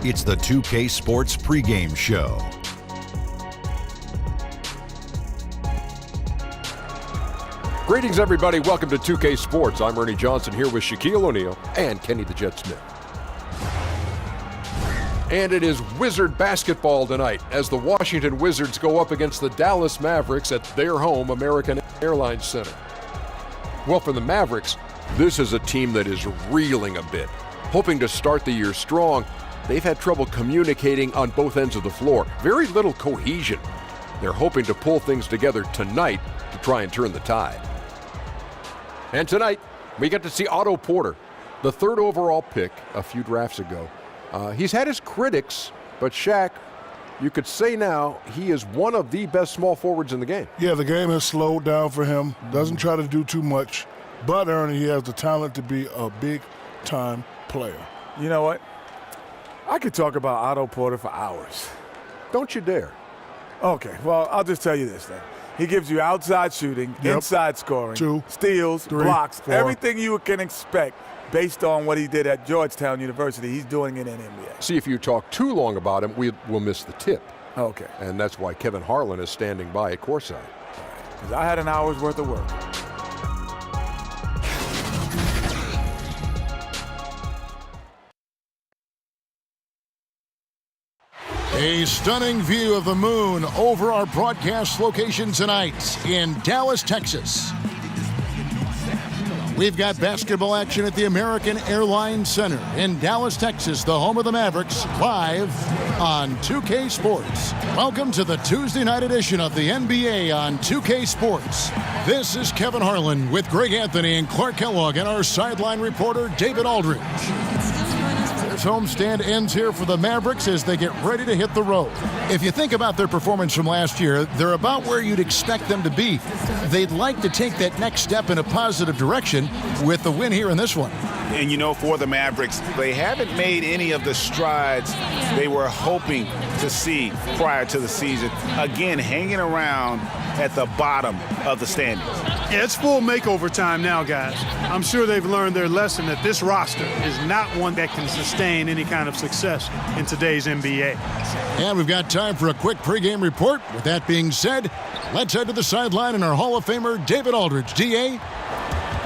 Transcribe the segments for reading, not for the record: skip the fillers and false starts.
It's the 2K Sports pregame show. Greetings, everybody. Welcome to 2K Sports. I'm Ernie Johnson here with Shaquille O'Neal and Kenny the Jet Smith. And it is Wizard basketball tonight as the Washington Wizards go up against the Dallas Mavericks at their home, American Airlines Center. Well, for the Mavericks, this is a team that is reeling a bit. Hoping to start the year strong, they've had trouble communicating on both ends of the floor. Very little cohesion. They're hoping to pull things together tonight to try and turn the tide. And tonight, we get to see Otto Porter, the third overall pick a few drafts ago. He's had his critics, but Shaq, you could say now he is one of the best small forwards in the game. Yeah, the game has slowed down for him. Doesn't try to do too much. But, Ernie, he has the talent to be a big-time player. You know what? I could talk about Otto Porter for hours. Don't you dare. Okay, well, I'll just tell you this then. He gives you outside shooting, inside scoring, 2, steals, 3, blocks, 4. everything you can expect based on what he did at Georgetown University. He's doing it in NBA. See, if you talk too long about him, we'll miss the tip. Okay. And that's why Kevin Harlan is standing by at courtside. Because I had an hour's worth of work. A stunning view of the moon over our broadcast location tonight in Dallas, Texas. We've got basketball action at the American Airlines Center in Dallas, Texas, the home of the Mavericks, live on 2K Sports. Welcome to the Tuesday night edition of the NBA on 2K Sports. This is Kevin Harlan with Greg Anthony and Clark Kellogg and our sideline reporter, David Aldridge. This homestand ends here for the Mavericks as they get ready to hit the road. If you think about their performance from last year, they're about where you'd expect them to be. They'd like to take that next step in a positive direction with the win here in this one. And, you know, for the Mavericks, they haven't made any of the strides they were hoping to see prior to the season. Again, hanging around at the bottom of the standings. Yeah, it's full makeover time now, guys. I'm sure they've learned their lesson that this roster is not one that can sustain any kind of success in today's NBA. And we've got time for a quick pregame report. With that being said, let's head to the sideline and our Hall of Famer, David Aldridge. DA?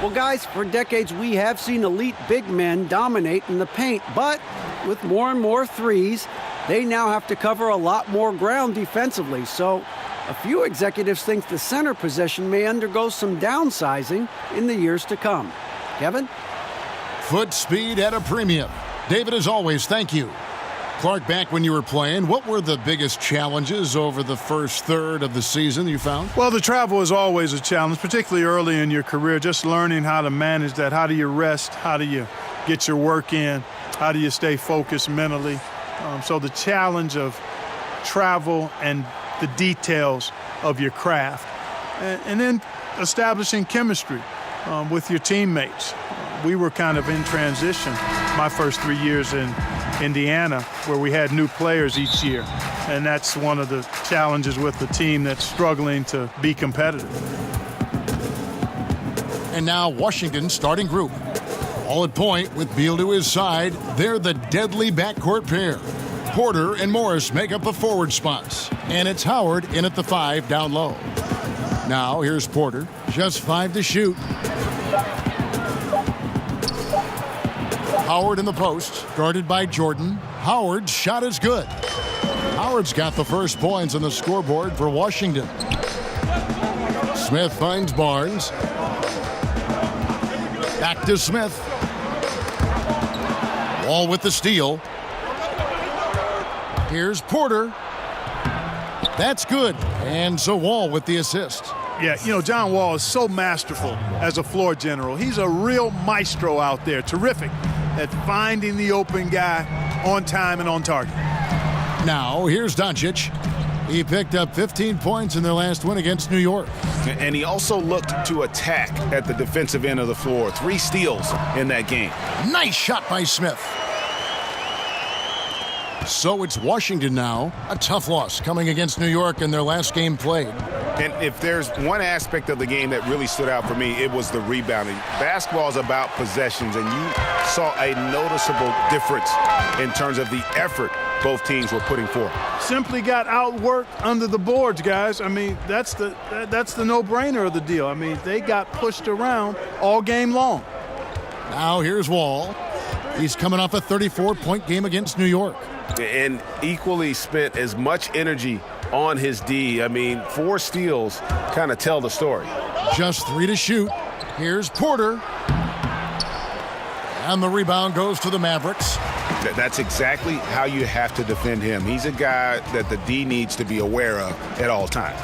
Well, guys, for decades we have seen elite big men dominate in the paint, but with more and more threes, they now have to cover a lot more ground defensively. So a few executives think the center position may undergo some downsizing in the years to come. Kevin? Foot speed at a premium. David, as always, thank you. Clark, back when you were playing, what were the biggest challenges over the first third of the season you found? Well, the travel is always a challenge, particularly early in your career, just learning how to manage that. How do you rest? How do you get your work in? How do you stay focused mentally? So the challenge of travel and the details of your craft. And then establishing chemistry with your teammates. We were kind of in transition my first 3 years in Indiana, where we had new players each year. And that's one of the challenges with the team that's struggling to be competitive. And now Washington's starting group. All at point with Beal to his side. They're the deadly backcourt pair. Porter and Morris make up the forward spots. And it's Howard in at the 5 down low. Now here's Porter. Just 5 to shoot. Howard in the post, guarded by Jordan. Howard's shot is good. Howard's got the first points on the scoreboard for Washington. Smith finds Barnes. Back to Smith. Wall with the steal. Here's Porter. That's good. And so Wall with the assist. Yeah, you know, John Wall is so masterful as a floor general. He's a real maestro out there. Terrific at finding the open guy on time and on target. Now, here's Doncic. He picked up 15 points in their last win against New York. And he also looked to attack at the defensive end of the floor. 3 steals in that game. Nice shot by Smith. So it's Washington now. A tough loss coming against New York in their last game played. And if there's one aspect of the game that really stood out for me, it was the rebounding. Basketball is about possessions, and you saw a noticeable difference in terms of the effort both teams were putting forth. Simply got outworked under the boards, guys. I mean, that's the no-brainer of the deal. I mean, they got pushed around all game long. Now here's Wall. He's coming off a 34-point game against New York. And equally spent as much energy on his D. I mean, 4 steals kind of tell the story. Just 3 to shoot. Here's Porter. And the rebound goes to the Mavericks. That's exactly how you have to defend him. He's a guy that the D needs to be aware of at all times.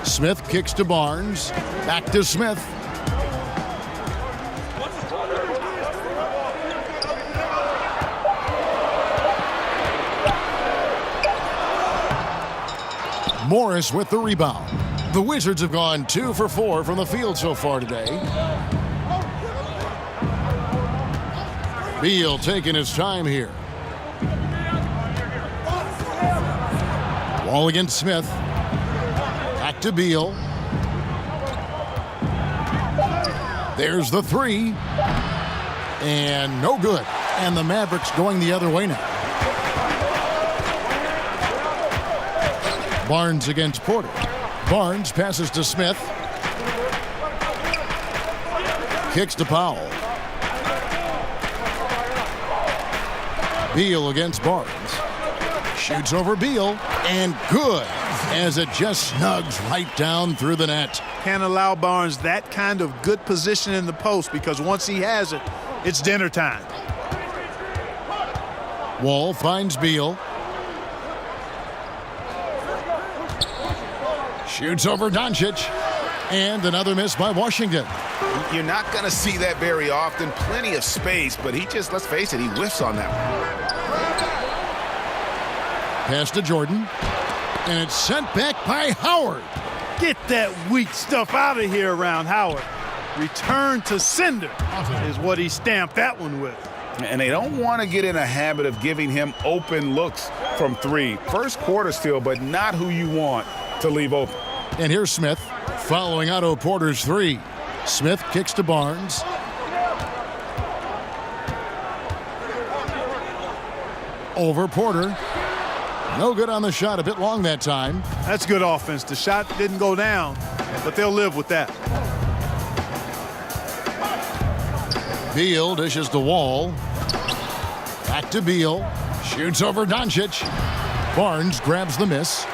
Smith kicks to Barnes. Back to Smith. Morris with the rebound. The Wizards have gone 2 for 4 from the field so far today. Beal taking his time here. Wall against Smith. Back to Beal. There's the 3. And no good. And the Mavericks going the other way now. Barnes against Porter. Barnes passes to Smith. Kicks to Powell. Beal against Barnes. Shoots over Beal. And good, as it just snugs right down through the net. Can't allow Barnes that kind of good position in the post, because once he has it, it's dinner time. Wall finds Beal. Shoots over Doncic. And another miss by Washington. You're not going to see that very often. Plenty of space, but he just, let's face it, he whiffs on that one. Pass to Jordan. And it's sent back by Howard. Get that weak stuff out of here around Howard. Return to sender is what he stamped that one with. And they don't want to get in a habit of giving him open looks from 3. First quarter still, but not who you want to leave open. And here's Smith following Otto Porter's 3. Smith kicks to Barnes. Over Porter. No good on the shot. A bit long that time. That's good offense. The shot didn't go down, but they'll live with that. Beal dishes the Wall. Back to Beal. Shoots over Doncic. Barnes grabs the miss.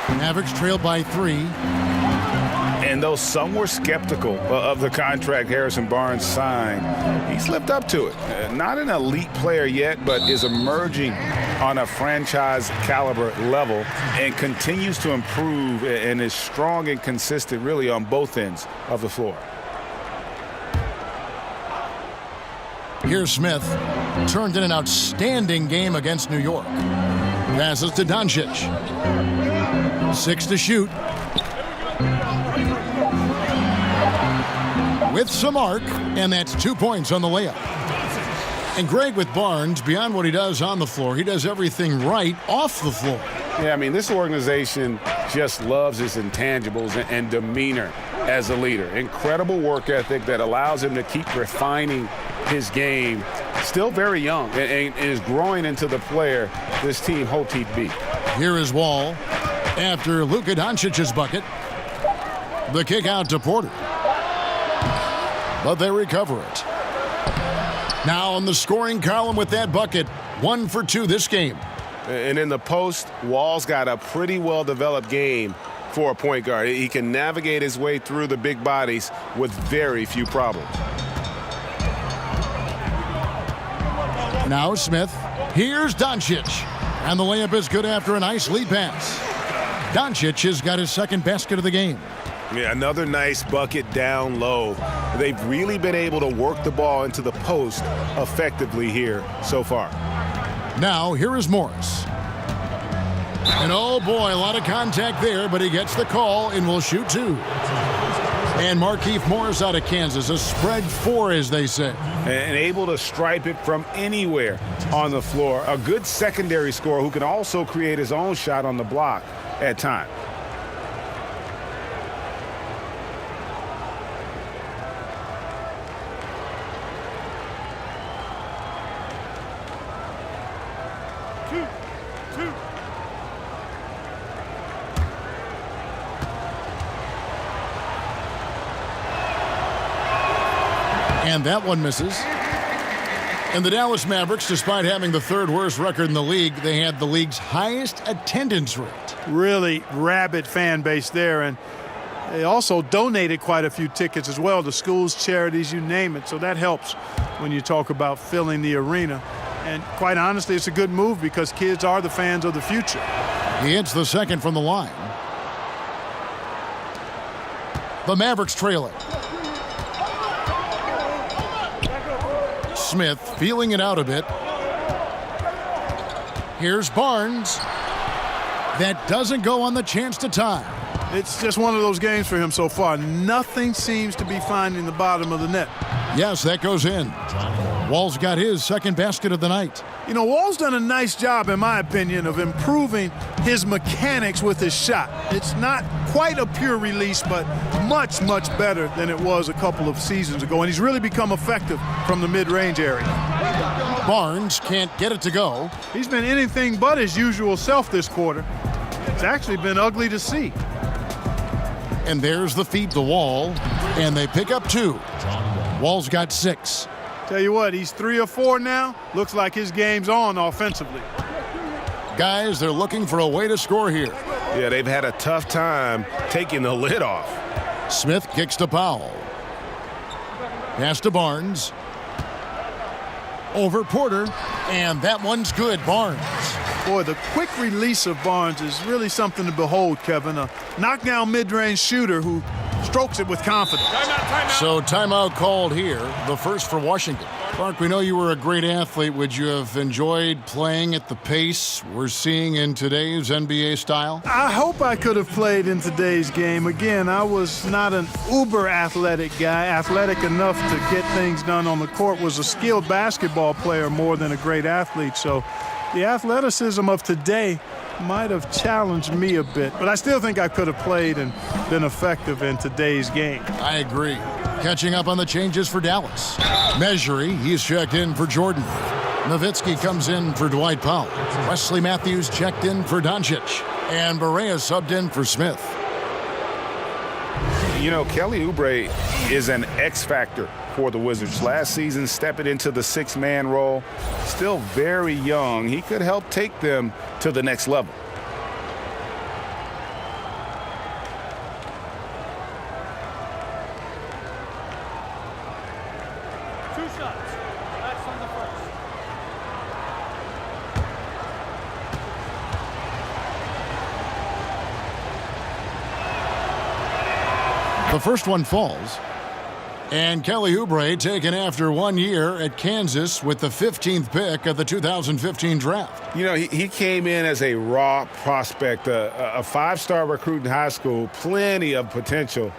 Mavericks trailed by 3. And though some were skeptical of the contract Harrison Barnes signed, he slipped up to it. Not an elite player yet, but is emerging on a franchise caliber level and continues to improve and is strong and consistent really on both ends of the floor. Here's Smith. Turned in an outstanding game against New York. Passes to Doncic. 6 to shoot. With some arc, and that's 2 points on the layup. And Greg, with Barnes, beyond what he does on the floor, he does everything right off the floor. Yeah, I mean, this organization just loves his intangibles and demeanor as a leader. Incredible work ethic that allows him to keep refining his game. Still very young and is growing into the player this team hoped he'd be. Here is Wall after Luka Doncic's bucket. The kick out to Porter. But they recover it. Now on the scoring column with that bucket, 1 for 2 this game. And in the post, Wall's got a pretty well-developed game for a point guard. He can navigate his way through the big bodies with very few problems. Now Smith. Here's Doncic. And the layup is good after a nice lead pass. Doncic has got his second basket of the game. Yeah, another nice bucket down low. They've really been able to work the ball into the post effectively here so far. Now, here is Morris. And oh boy, a lot of contact there, but he gets the call and will shoot 2. And Markieff Morris out of Kansas, a spread 4, as they say. And able to stripe it from anywhere on the floor. A good secondary scorer who can also create his own shot on the block at times. And that one misses. And the Dallas Mavericks, despite having the 3rd worst record in the league, they had the league's highest attendance rate. Really rabid fan base there, and they also donated quite a few tickets as well to schools, charities, you name it. So that helps when you talk about filling the arena. And quite honestly, it's a good move because kids are the fans of the future. He hits the second from the line. The Mavericks trail it. Smith feeling it out a bit. Here's Barnes. That doesn't go on the chance to tie. It's just one of those games for him so far. Nothing seems to be finding the bottom of the net. Yes, that goes in. Wall's got his second basket of the night. You know, Wall's done a nice job, in my opinion, of improving his mechanics with his shot. It's not quite a pure release, but much, much better than it was a couple of seasons ago. And he's really become effective from the mid-range area. Barnes can't get it to go. He's been anything but his usual self this quarter. It's actually been ugly to see. And there's the feed to Wall, and they pick up 2. Wall's got 6. Tell you what, he's 3 or 4 now. Looks like his game's on offensively. Guys, they're looking for a way to score here. Yeah, they've had a tough time taking the lid off. Smith kicks to Powell. Pass to Barnes. Over Porter, and that one's good. Barnes. Boy, the quick release of Barnes is really something to behold, Kevin. A knockdown mid-range shooter who strokes it with confidence. So timeout called here, the first for Washington. Mark, we know you were a great athlete. Would you have enjoyed playing at the pace we're seeing in today's NBA style? I hope I could have played in today's game. Again, I was not an uber athletic guy, athletic enough to get things done on the court, was a skilled basketball player more than a great athlete. So the athleticism of today might have challenged me a bit, but I still think I could have played and been effective in today's game. I agree. Catching up on the changes for Dallas. Measury, he's checked in for Jordan. Nowitzki comes in for Dwight Powell. Wesley Matthews checked in for Doncic. And Barea subbed in for Smith. You know, Kelly Oubre is an X factor for the Wizards. Last season, stepping into the 6-man role. Still very young. He could help take them to the next level. The first one falls. And Kelly Oubre taken after 1 year at Kansas with the 15th pick of the 2015 draft. You know, he came in as a raw prospect, a 5-star recruit in high school, plenty of potential.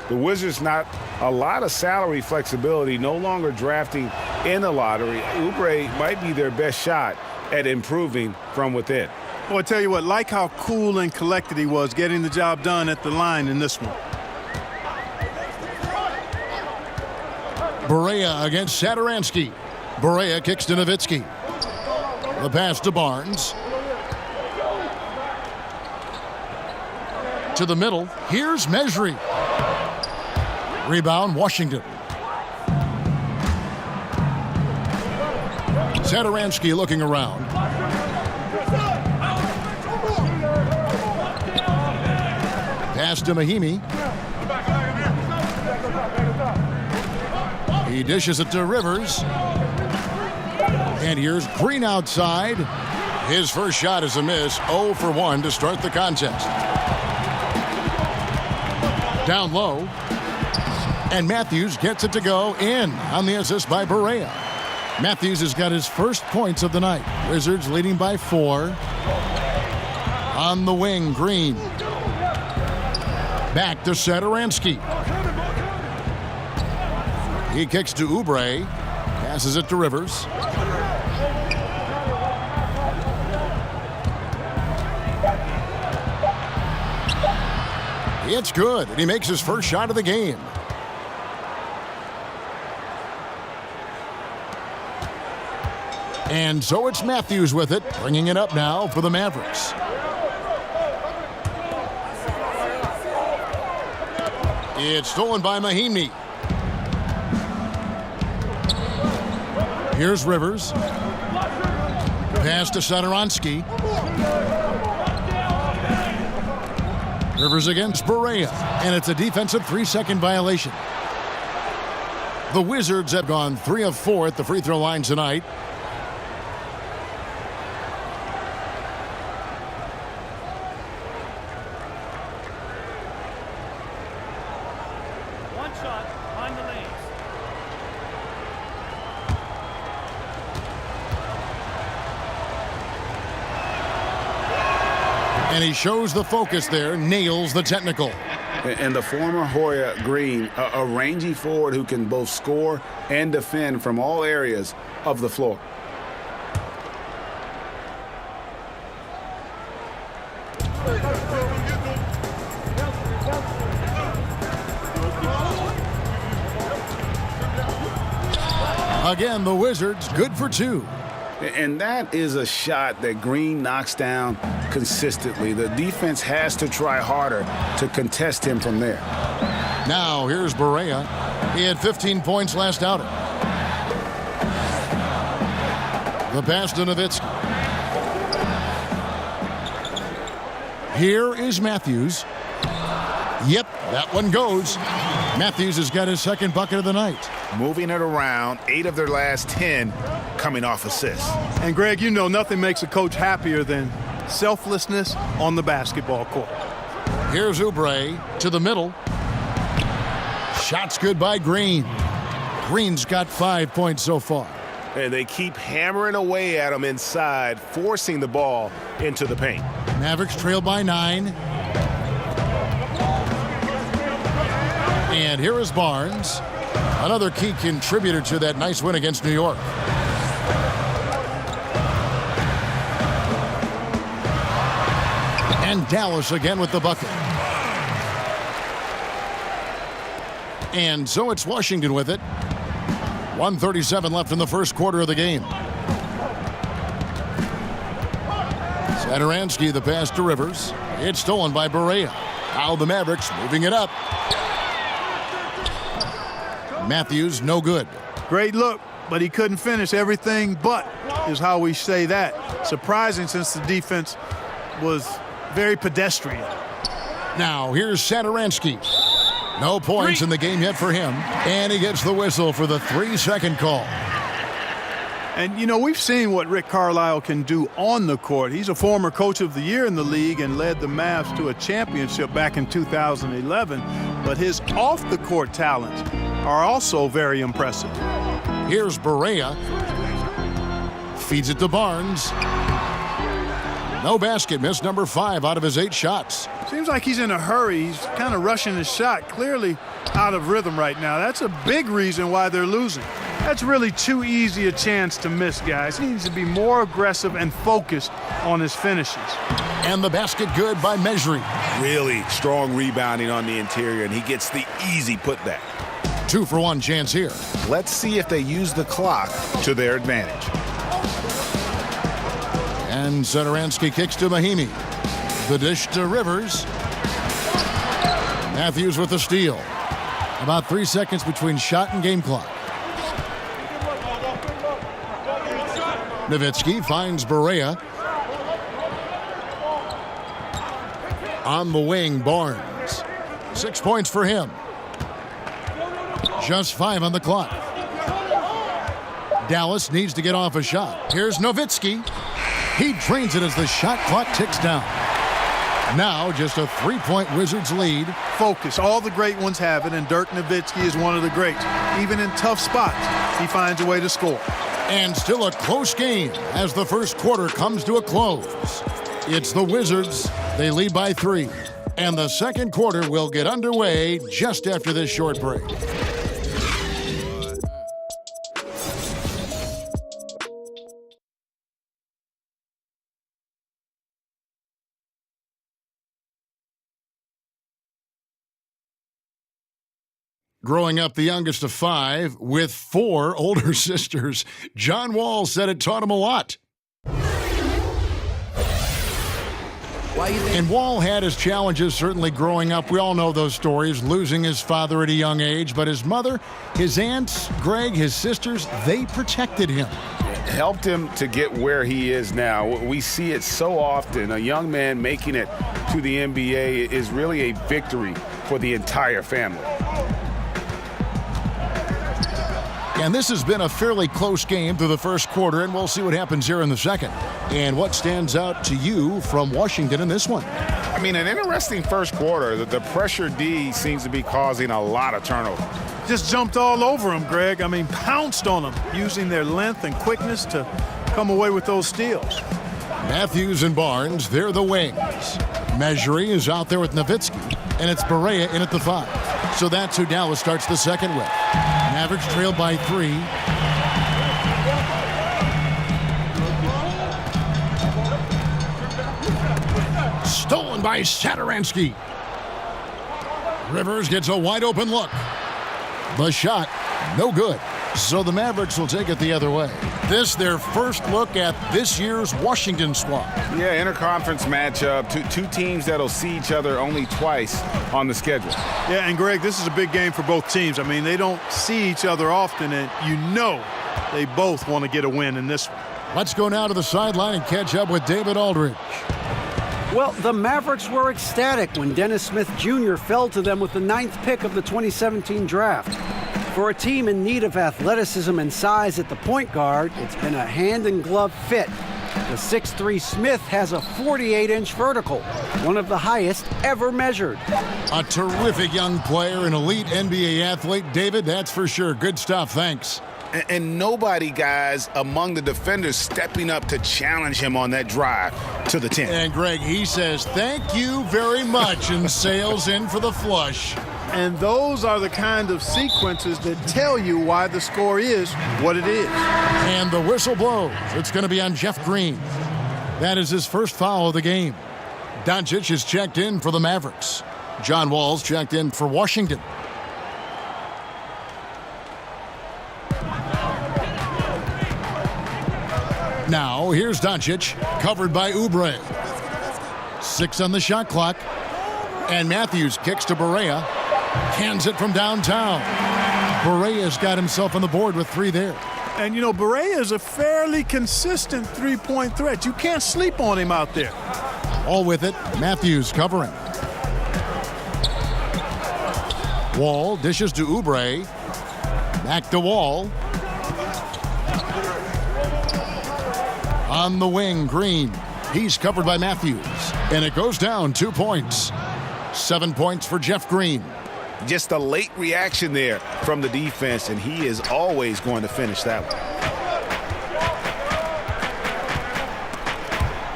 The Wizards not a lot of salary flexibility, no longer drafting in the lottery. Oubre might be their best shot at improving from within. Well, I tell you what, like how cool and collected he was getting the job done at the line in this one. Barea against Satoransky. Barea kicks to Nowitzki. The pass to Barnes. To the middle. Here's Measury. Rebound, Washington. Satoransky looking around. Pass to Mahimi. He dishes it to Rivers. And here's Green outside. His first shot is a miss. 0 for 1 to start the contest. Down low. And Matthews gets it to go in on the assist by Barea. Matthews has got his first points of the night. Wizards leading by 4. On the wing, Green. Back to Satoransky. He kicks to Oubre. Passes it to Rivers. It's good, and he makes his first shot of the game. And so it's Matthews with it, bringing it up now for the Mavericks. It's stolen by Mahinmi. Here's Rivers. Pass to Satoransky. Rivers against Barea, and it's a defensive 3-second violation. The Wizards have gone 3 of 4 at the free throw line tonight. One shot behind the lanes. And he shows the focus there, nails the technical. And the former Hoya Green, a rangy forward who can both score and defend from all areas of the floor. Again, the Wizards good for 2. And that is a shot that Green knocks down consistently. The defense has to try harder to contest him from there. Now here's Barea. He had 15 points last outing. The pass to Nowitzki. Here is Matthews. Yep, that one goes. Matthews has got his second bucket of the night. Moving it around, 8 of their last 10 coming off assists. And Greg, you know nothing makes a coach happier than selflessness on the basketball court. Here's Oubre to the middle. Shot's good by Green. Green's got 5 points so far. And they keep hammering away at him inside, forcing the ball into the paint. Mavericks trail by 9. And here is Barnes, another key contributor to that nice win against New York. And Dallas again with the bucket. And so it's Washington with it. 1:37 left in the first quarter of the game. Satoransky, the pass to Rivers. It's stolen by Barea. Now the Mavericks moving it up. Matthews, no good. Great look, but he couldn't finish. Everything but is how we say that. Surprising since the defense was very pedestrian. Now here's Satoransky. No points in the game yet for him. And he gets the whistle for the 3-second call. And, you know, we've seen what Rick Carlisle can do on the court. He's a former coach of the year in the league and led the Mavs to a championship back in 2011. But his off-the-court talents are also very impressive. Here's Barea. Feeds it to Barnes. No basket, miss number 5 out of his 8 shots. Seems like he's in a hurry. He's kind of rushing his shot, clearly out of rhythm right now. That's a big reason why they're losing. That's really too easy a chance to miss, guys. He needs to be more aggressive and focused on his finishes. And the basket good by Mejri. Really strong rebounding on the interior, and he gets the easy putback. 2-for-1 chance here. Let's see if they use the clock to their advantage. And Satoransky kicks to Mahinmi. The dish to Rivers. Matthews with the steal. About 3 seconds between shot and game clock. Nowitzki finds Barea. On the wing, Barnes. 6 points for him. Just 5 on the clock. Dallas needs to get off a shot. Here's Nowitzki. He drains it as the shot clock ticks down. Now just a 3-point Wizards lead. Focus. All the great ones have it, and Dirk Nowitzki is one of the greats. Even in tough spots, he finds a way to score. And still a close game as the first quarter comes to a close. It's the Wizards. They lead by 3. And the second quarter will get underway just after this short break. Growing up the youngest of 5 with 4 older sisters, John Wall said it taught him a lot. And Wall had his challenges certainly growing up. We all know those stories, losing his father at a young age. But his mother, his aunts, Greg, his sisters, they protected him. Helped him to get where he is now. We see it so often. A young man making it to the NBA is really a victory for the entire family. And this has been a fairly close game through the first quarter, and we'll see what happens here in the second. And what stands out to you from Washington in this one? I mean, an interesting first quarter. The pressure D seems to be causing a lot of turnover. Just jumped all over him, Greg. I mean, pounced on him, using their length and quickness to come away with those steals. Matthews and Barnes, they're the wings. Measury is out there with Nowitzki, and it's Barea in at the 5. So that's who Dallas starts the second with. Mavericks trailed by 3. Stolen by Satoransky. Rivers gets a wide open look. The shot, no good. So the Mavericks will take it the other way. This their first look at this year's Washington squad. Yeah, interconference matchup. Two teams that'll see each other only twice on the schedule. Yeah, and Greg, this is a big game for both teams. I mean, they don't see each other often, and you know they both want to get a win in this one. Let's go now to the sideline and catch up with David Aldridge. Well, the Mavericks were ecstatic when Dennis Smith Jr. fell to them with the 9th pick of the 2017 draft. For a team in need of athleticism and size at the point guard, it's been a hand-and-glove fit. The 6'3" Smith has a 48-inch vertical, one of the highest ever measured. A terrific young player, an elite NBA athlete. David, that's for sure. Good stuff. Thanks. And nobody, guys, among the defenders stepping up to challenge him on that drive to the 10. And Greg, he says, thank you very much, and sails in for the flush. And those are the kind of sequences that tell you why the score is what it is. And the whistle blows. It's going to be on Jeff Green. That is his first foul of the game. Doncic is checked in for the Mavericks. John Wall's checked in for Washington. Now, here's Doncic, covered by Oubre. 6 on the shot clock. And Matthews kicks to Barea. Hands it from downtown. Barea's got himself on the board with 3 there. And, you know, Barea is a fairly consistent three-point threat. You can't sleep on him out there. All with it, Matthews covering. Wall dishes to Oubre. Back to Wall. On the wing, Green. He's covered by Matthews. And it goes down 2 points. 7 points for Jeff Green. Just a late reaction there from the defense, and he is always going to finish that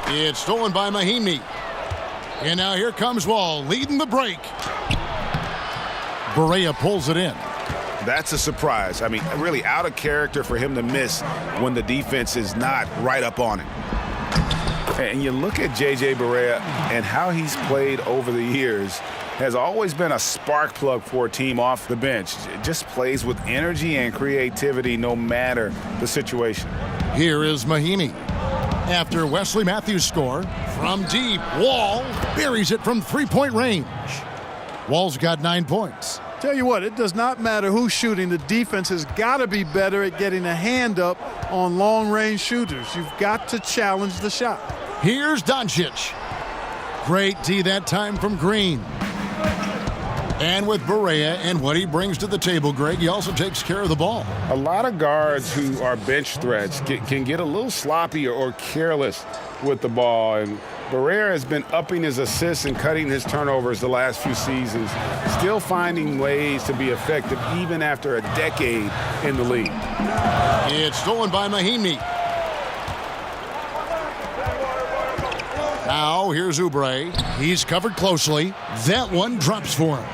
one. It's stolen by Mahimi. And now here comes Wall, leading the break. Barea pulls it in. That's a surprise. I mean, really out of character for him to miss when the defense is not right up on it. And you look at J.J. Barea and how he's played over the years, has always been a spark plug for a team off the bench. Just plays with energy and creativity no matter the situation. Here is Mahimi. After Wesley Matthews' score, from deep, Wall buries it from 3-point range. Wall's got 9 points. Tell you what, it does not matter who's shooting. The defense has got to be better at getting a hand up on long-range shooters. You've got to challenge the shot. Here's Doncic. Great D that time from Green. And with Barea and what he brings to the table, Greg, he also takes care of the ball. A lot of guards who are bench threats can get a little sloppy or careless with the ball. And Barea has been upping his assists and cutting his turnovers the last few seasons, still finding ways to be effective even after a decade in the league. It's stolen by Mahimi. Now here's Oubre. He's covered closely. That one drops for him.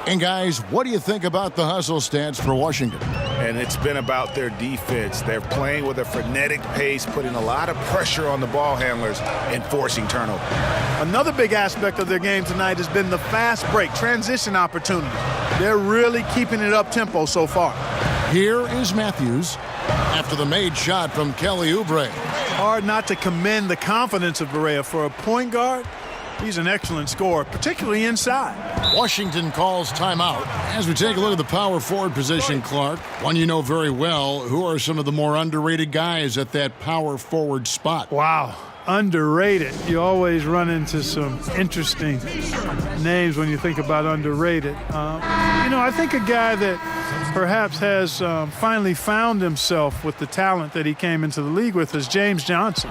And guys, what do you think about the hustle stance for Washington? And it's been about their defense. They're playing with a frenetic pace, putting a lot of pressure on the ball handlers and forcing turnover. Another big aspect of their game tonight has been the fast break, transition opportunity. They're really keeping it up tempo so far. Here is Matthews after the made shot from Kelly Oubre. Hard not to commend the confidence of Barea. For a point guard, he's an excellent scorer, particularly inside. Washington calls timeout. As we take a look at the power forward position, Clark, one you know very well, who are some of the more underrated guys at that power forward spot? Wow, underrated. You always run into some interesting names when you think about underrated. I think a guy that perhaps has finally found himself with the talent that he came into the league with is James Johnson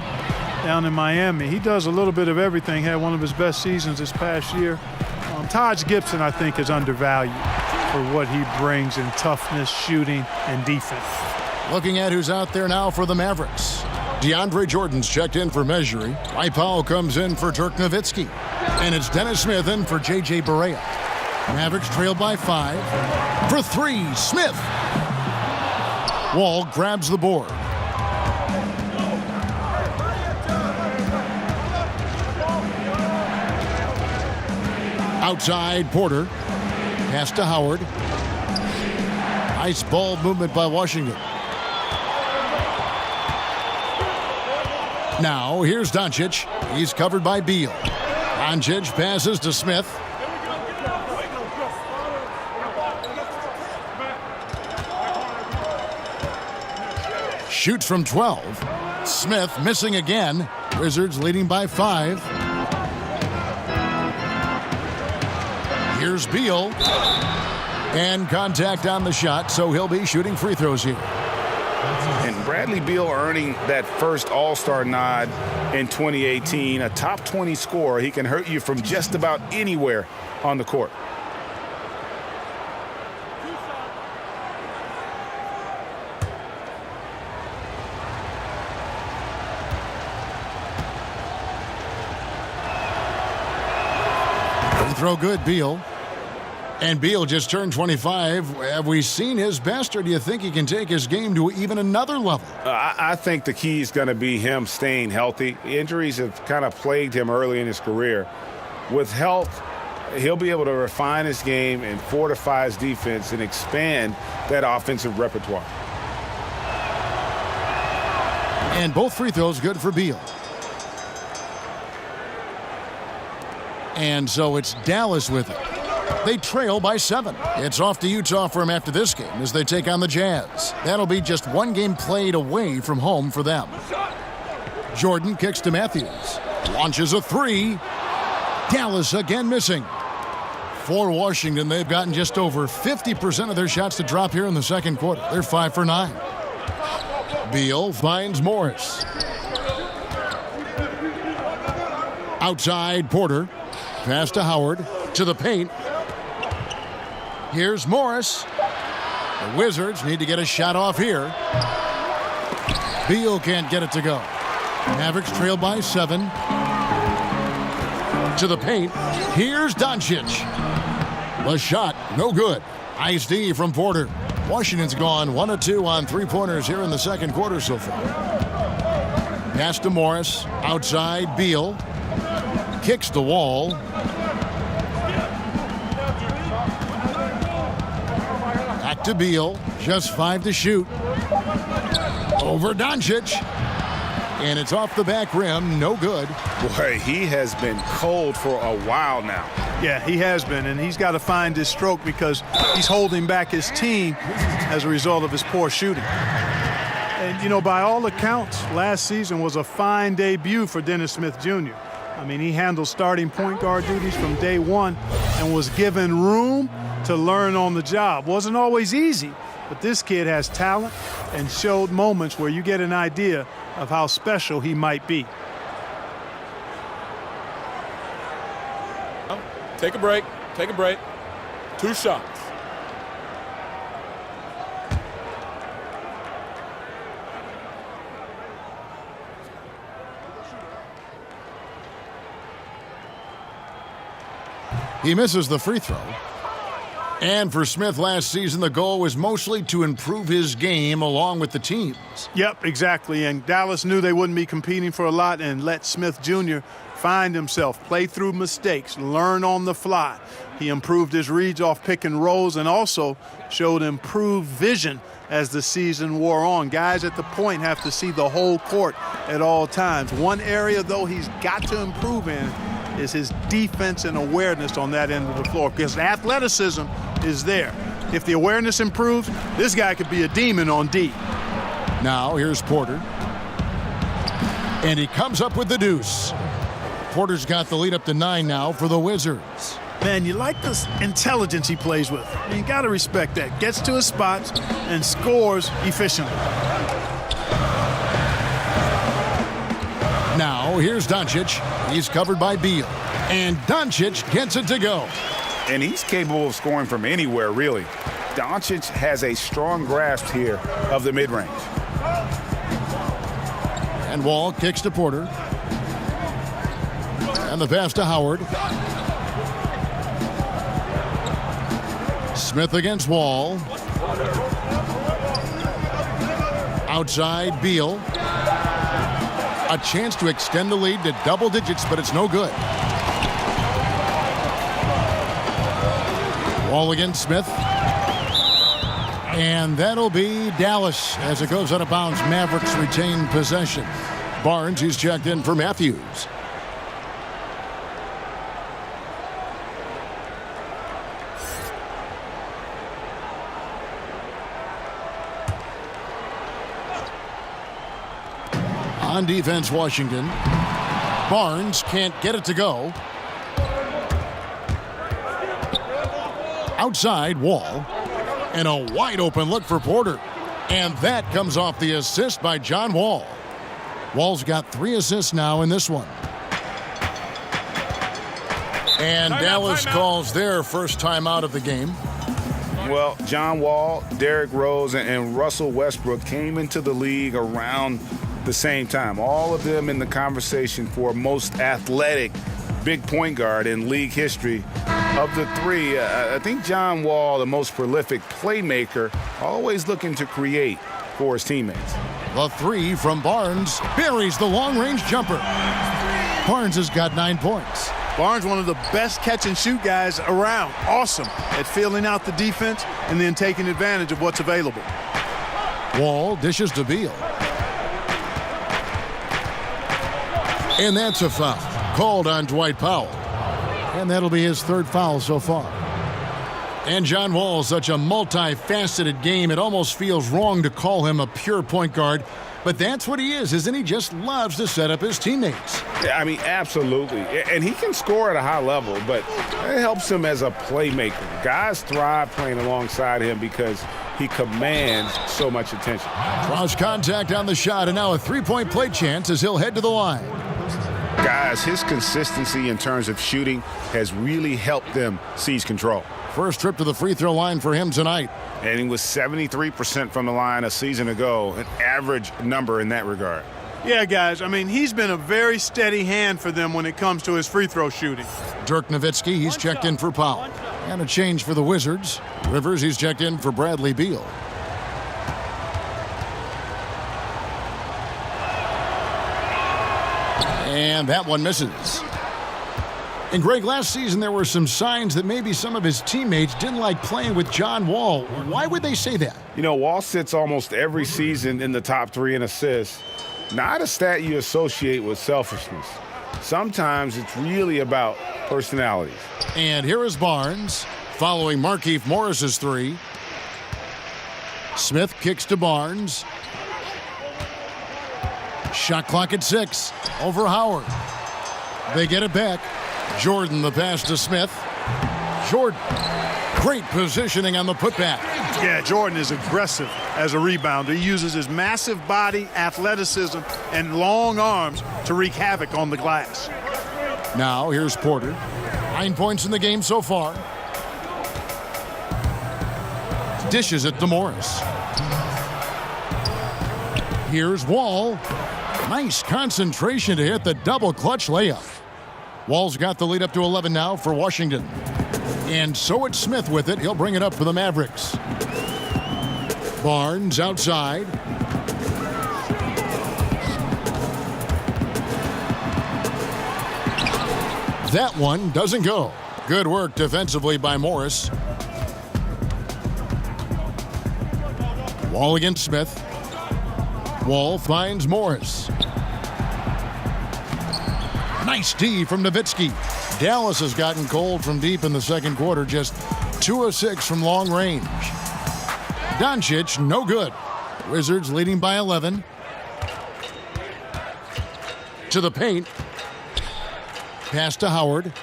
down in Miami. He does a little bit of everything, had one of his best seasons this past year. Taj Gibson, I think, is undervalued for what he brings in toughness, shooting, and defense. Looking at who's out there now for the Mavericks. DeAndre Jordan's checked in for Measuring. Dwight Powell comes in for Dirk Nowitzki. And it's Dennis Smith in for J.J. Barea. Mavericks trail by 5. For 3, Smith. Wall grabs the board. Outside, Porter. Pass to Howard. Nice ball movement by Washington. Now, here's Doncic. He's covered by Beal. Doncic passes to Smith. Shoots from 12. Smith missing again. Wizards leading by 5. Here's Beal. And contact on the shot, so he'll be shooting free throws here. And Bradley Beal earning that first All-Star nod in 2018, a top 20 scorer. He can hurt you from just about anywhere on the court. Free throw good, Beal. And Beal just turned 25. Have we seen his best, or do you think he can take his game to even another level? I think the key is going to be him staying healthy. Injuries have kind of plagued him early in his career. With health, he'll be able to refine his game and fortify his defense and expand that offensive repertoire. And both free throws good for Beal. And so it's Dallas with it. They trail by 7. It's off to Utah for them after this game as they take on the Jazz. That'll be just one game played away from home for them. Jordan kicks to Matthews. Launches a 3. Dallas again missing. For Washington, they've gotten just over 50% of their shots to drop here in the second quarter. They're 5 for 9. Beal finds Morris. Outside, Porter. Pass to Howard. To the paint. Here's Morris. The Wizards need to get a shot off here. Beal can't get it to go. Mavericks trail by 7. To the paint. Here's Doncic. The shot, no good. Ice D from Porter. Washington's gone 1 of 2 on 3-pointers here in the second quarter so far. Pass to Morris. Outside, Beal. Kicks the wall. Back to Beal. Just 5 to shoot. Over Doncic. And it's off the back rim. No good. Boy, he has been cold for a while now. Yeah, he has been, and he's got to find his stroke because he's holding back his team as a result of his poor shooting. And, by all accounts, last season was a fine debut for Dennis Smith Jr. I mean, he handled starting point guard duties from day one and was given room to learn on the job. Wasn't always easy, but this kid has talent and showed moments where you get an idea of how special he might be. Take a break. Take a break. 2 shots. He misses the free throw. And for Smith last season, the goal was mostly to improve his game along with the teams. Yep, exactly. And Dallas knew they wouldn't be competing for a lot and let Smith Jr. find himself, play through mistakes, learn on the fly. He improved his reads off pick and rolls and also showed improved vision as the season wore on. Guys at the point have to see the whole court at all times. One area, though, he's got to improve in is his defense and awareness on that end of the floor, because athleticism is there. If the awareness improves, this guy could be a demon on D. Now here's Porter. And he comes up with the deuce. Porter's got the lead up to 9 now for the Wizards. Man, you like the intelligence he plays with. You got to respect that. Gets to his spots and scores efficiently. Now here's Doncic. He's covered by Beal. And Doncic gets it to go. And he's capable of scoring from anywhere, really. Doncic has a strong grasp here of the mid-range. And Wall kicks to Porter. And the pass to Howard. Smith against Wall. Outside, Beal. A chance to extend the lead to double digits, but it's no good. Wall against Smith. And that'll be Dallas as it goes out of bounds. Mavericks retain possession. Barnes, he's checked in for Matthews. On defense, Washington. Barnes can't get it to go. Outside, Wall. And a wide open look for Porter. And that comes off the assist by John Wall. Wall's got 3 assists now in this one. And Dallas calls their first timeout of the game. Well, John Wall, Derrick Rose, and Russell Westbrook came into the league around the same time. All of them in the conversation for most athletic big point guard in league history. Of the 3, I think John Wall, the most prolific playmaker, always looking to create for his teammates. The 3 from Barnes buries the long-range jumper. Barnes has got 9 points. Barnes, one of the best catch-and-shoot guys around. Awesome at filling out the defense and then taking advantage of what's available. Wall dishes to Beal. And that's a foul called on Dwight Powell. And that'll be his 3rd foul so far. And John Wall, such a multifaceted game, it almost feels wrong to call him a pure point guard. But that's what he is, isn't he? Just loves to set up his teammates. Yeah, I mean, absolutely. And he can score at a high level, but it helps him as a playmaker. Guys thrive playing alongside him because he commands so much attention. Cross contact on the shot, and now a 3-point play chance as he'll head to the line. Guys, his consistency in terms of shooting has really helped them seize control. First trip to the free throw line for him tonight. And he was 73% from the line a season ago, an average number in that regard. Yeah, guys, I mean, he's been a very steady hand for them when it comes to his free throw shooting. Dirk Nowitzki, he's checked in for Powell. And a change for the Wizards. Rivers, he's checked in for Bradley Beal. And that one misses. And Greg, last season there were some signs that maybe some of his teammates didn't like playing with John Wall. Why would they say that? You know, Wall sits almost every season in the top 3 in assists. Not a stat you associate with selfishness. Sometimes it's really about personalities. And here is Barnes following Markieff Morris's 3. Smith kicks to Barnes. Shot clock at 6. Over Howard. They get it back. Jordan the pass to Smith. Jordan. Great positioning on the putback. Yeah, Jordan is aggressive as a rebounder. He uses his massive body, athleticism, and long arms to wreak havoc on the glass. Now here's Porter. 9 points in the game so far. Dishes it to Morris. Here's Wall. Nice concentration to hit the double clutch layup. Wall's got the lead up to 11 now for Washington. And so it's Smith with it. He'll bring it up for the Mavericks. Barnes outside. That one doesn't go. Good work defensively by Morris. Wall against Smith. Wall finds Morris. Nice D from Nowitzki. Dallas has gotten cold from deep in the second quarter, just 2 of 6 from long range. Doncic, no good. Wizards leading by 11. To the paint. Pass to Howard.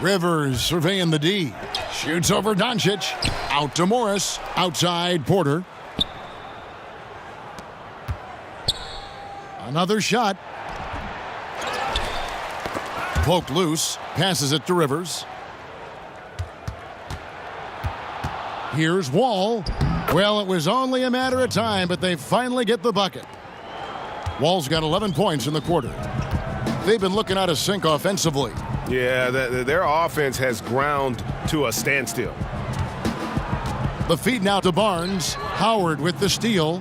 Rivers surveying the D. Shoots over Doncic. Out to Morris. Outside Porter. Another shot. Poked loose. Passes it to Rivers. Here's Wall. Well, it was only a matter of time, but they finally get the bucket. Wall's got 11 points in the quarter. They've been looking out of sync offensively. Yeah, their offense has ground to a standstill. The feed now to Barnes. Howard with the steal.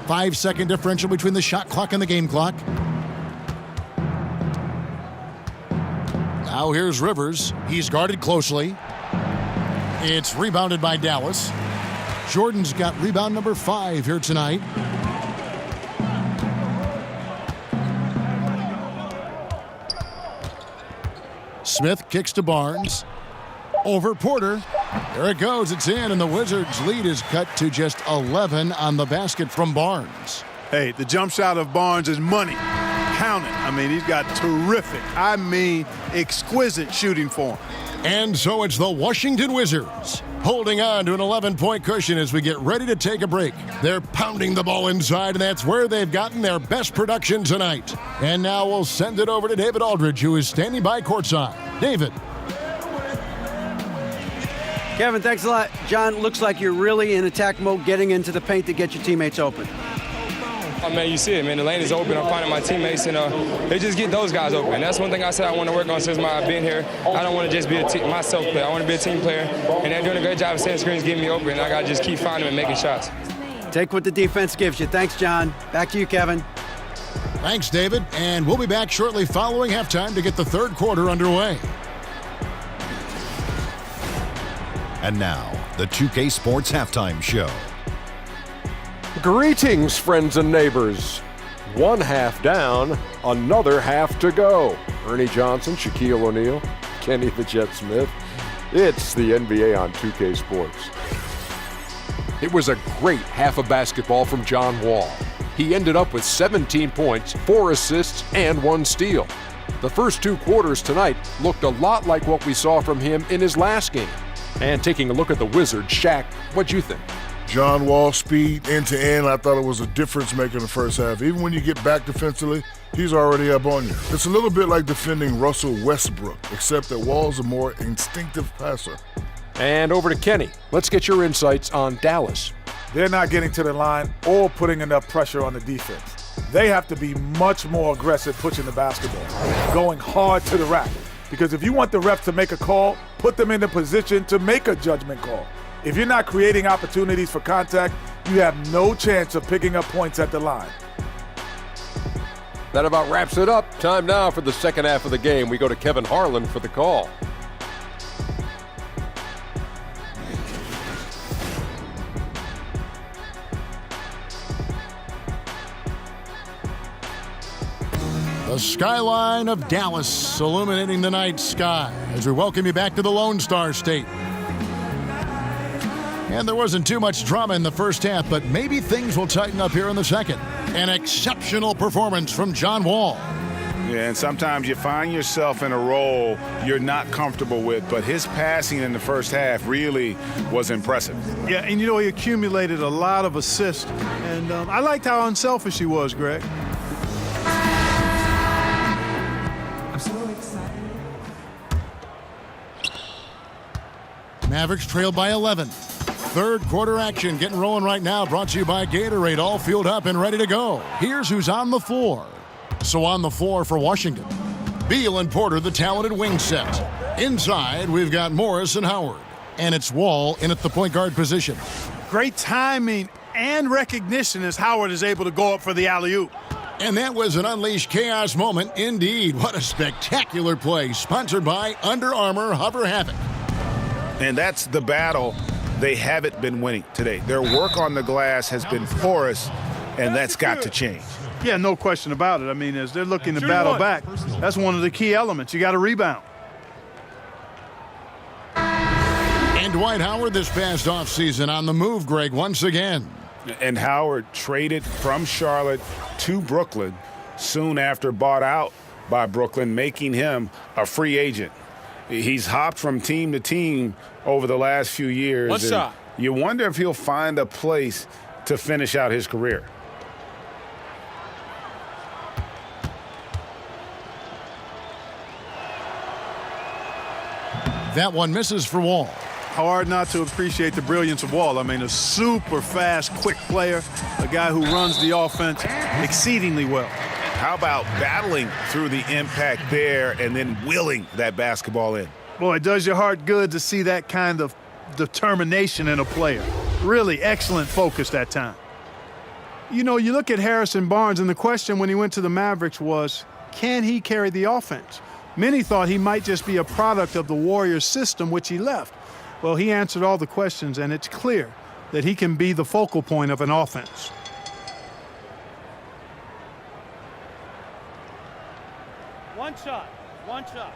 5-second differential between the shot clock and the game clock. Now here's Rivers. He's guarded closely. It's rebounded by Dallas. Jordan's got rebound number 5 here tonight. Smith kicks to Barnes. Over Porter. There it goes. It's in, and the Wizards' lead is cut to just 11 on the basket from Barnes. Hey, the jump shot of Barnes is money. Count it. I mean, he's got terrific, exquisite shooting form. And so it's the Washington Wizards holding on to an 11-point cushion as we get ready to take a break. They're pounding the ball inside, and that's where they've gotten their best production tonight. And now we'll send it over to David Aldridge, who is standing by courtside. David. Kevin, thanks a lot. John, looks like you're really in attack mode, getting into the paint to get your teammates open. Oh, man, you see it, man. The lane is open. I'm finding my teammates, and they just get those guys open. That's one thing I said I want to work on since I've been here. I don't want to just be a myself player. I want to be a team player, and they're doing a great job of setting screens, getting me open, and I got to just keep finding them and making shots. Take what the defense gives you. Thanks, John. Back to you, Kevin. Thanks, David. And we'll be back shortly following halftime to get the third quarter underway. And now, the 2K Sports Halftime Show. Greetings, friends and neighbors. One half down, another half to go. Ernie Johnson, Shaquille O'Neal, Kenny the Jet Smith. It's the NBA on 2K Sports. It was a great half of basketball from John Wall. He ended up with 17 points, 4 assists, and 1 steal. The first 2 quarters tonight looked a lot like what we saw from him in his last game. And taking a look at the Wizards, Shaq, what'd you think? John Wall speed end to end, I thought it was a difference maker in the first half. Even when you get back defensively, he's already up on you. It's a little bit like defending Russell Westbrook, except that Wall's a more instinctive passer. And over to Kenny. Let's get your insights on Dallas. They're not getting to the line or putting enough pressure on the defense. They have to be much more aggressive pushing the basketball, going hard to the rack. Because if you want the refs to make a call, put them in the position to make a judgment call. If you're not creating opportunities for contact, you have no chance of picking up points at the line. That about wraps it up. Time now for the second half of the game. We go to Kevin Harlan for the call. The skyline of Dallas illuminating the night sky as we welcome you back to the Lone Star State. And there wasn't too much drama in the first half, but maybe things will tighten up here in the second. An exceptional performance from John Wall. Yeah, and sometimes you find yourself in a role you're not comfortable with, but his passing in the first half really was impressive. Yeah, and he accumulated a lot of assists, and I liked how unselfish he was, Greg. Mavericks trailed by 11. Third quarter action getting rolling right now, brought to you by Gatorade, all fueled up and ready to go. Here's who's on the floor. So on the floor for Washington, Beal and Porter, the talented wing set. Inside, we've got Morris and Howard. And it's Wall in at the point guard position. Great timing and recognition as Howard is able to go up for the alley-oop. And that was an unleashed chaos moment indeed. What a spectacular play, sponsored by Under Armour Hover Havoc. And that's the battle they haven't been winning today. Their work on the glass has been porous, and that's got to change. Yeah, no question about it. I mean, as they're looking to battle back, that's one of the key elements. You got to rebound. And Dwight Howard this past offseason on the move, Greg, once again. And Howard traded from Charlotte to Brooklyn soon after bought out by Brooklyn, making him a free agent. He's hopped from team to team over the last few years. One shot. You wonder if he'll find a place to finish out his career. That one misses for Wall. Hard not to appreciate the brilliance of Wall. I mean, a super fast, quick player, a guy who runs the offense exceedingly well. How about battling through the impact there and then willing that basketball in? Boy, it does your heart good to see that kind of determination in a player. Really excellent focus that time. You know, you look at Harrison Barnes, and the question when he went to the Mavericks was, can he carry the offense? Many thought he might just be a product of the Warriors system, which he left. Well, he answered all the questions, and it's clear that he can be the focal point of an offense. One shot. One shot.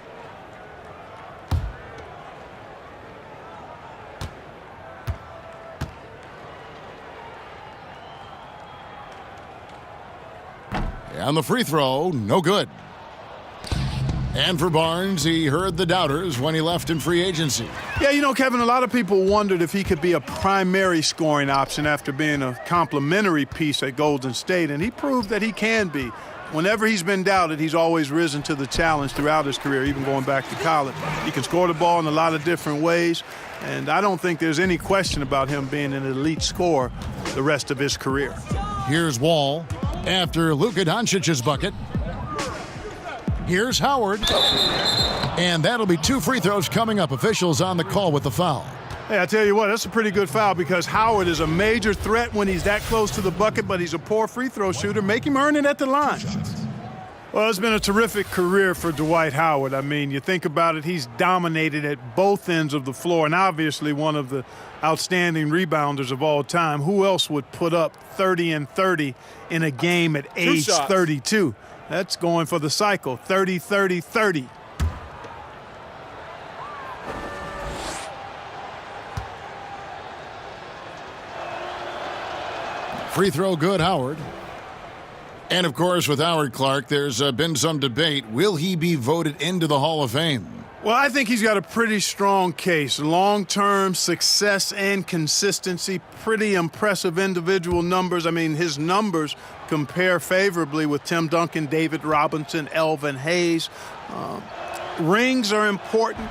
And the free throw, no good. And for Barnes, he heard the doubters when he left in free agency. Yeah, you know, Kevin, a lot of people wondered if he could be a primary scoring option after being a complementary piece at Golden State, and he proved that he can be. Whenever he's been doubted, he's always risen to the challenge throughout his career, even going back to college. He can score the ball in a lot of different ways, and I don't think there's any question about him being an elite scorer the rest of his career. Here's Wall after Luka Doncic's bucket. Here's Howard. And that'll be 2 free throws coming up. Officials on the call with the foul. Hey, I tell you what, that's a pretty good foul because Howard is a major threat when he's that close to the bucket, but he's a poor free throw shooter. Make him earn it at the line. Well, it's been a terrific career for Dwight Howard. I mean, you think about it, he's dominated at both ends of the floor and obviously one of the outstanding rebounders of all time. Who else would put up 30 and 30 in a game at age 32? That's going for the cycle, 30, 30, 30. Free throw good, Howard. And, of course, with Howard Clark, there's been some debate. Will he be voted into the Hall of Fame? Well, I think he's got a pretty strong case. Long-term success and consistency, pretty impressive individual numbers. I mean, his numbers compare favorably with Tim Duncan, David Robinson, Elvin Hayes. Rings are important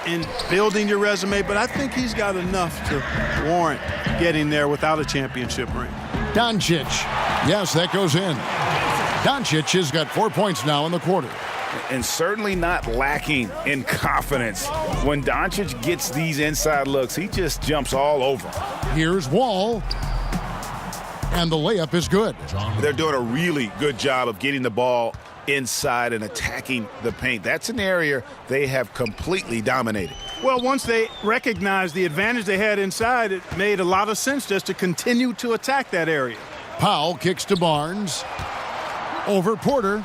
in building your resume, but I think he's got enough to warrant getting there without a championship ring. Doncic. Yes, that goes in. Doncic has got 4 points now in the quarter. And certainly not lacking in confidence. When Doncic gets these inside looks, he just jumps all over. Here's Wall. And the layup is good. They're doing a really good job of getting the ball inside and attacking the paint. That's an area they have completely dominated. Well, once they recognized the advantage they had inside, it made a lot of sense just to continue to attack that area. Powell kicks to Barnes. Over Porter.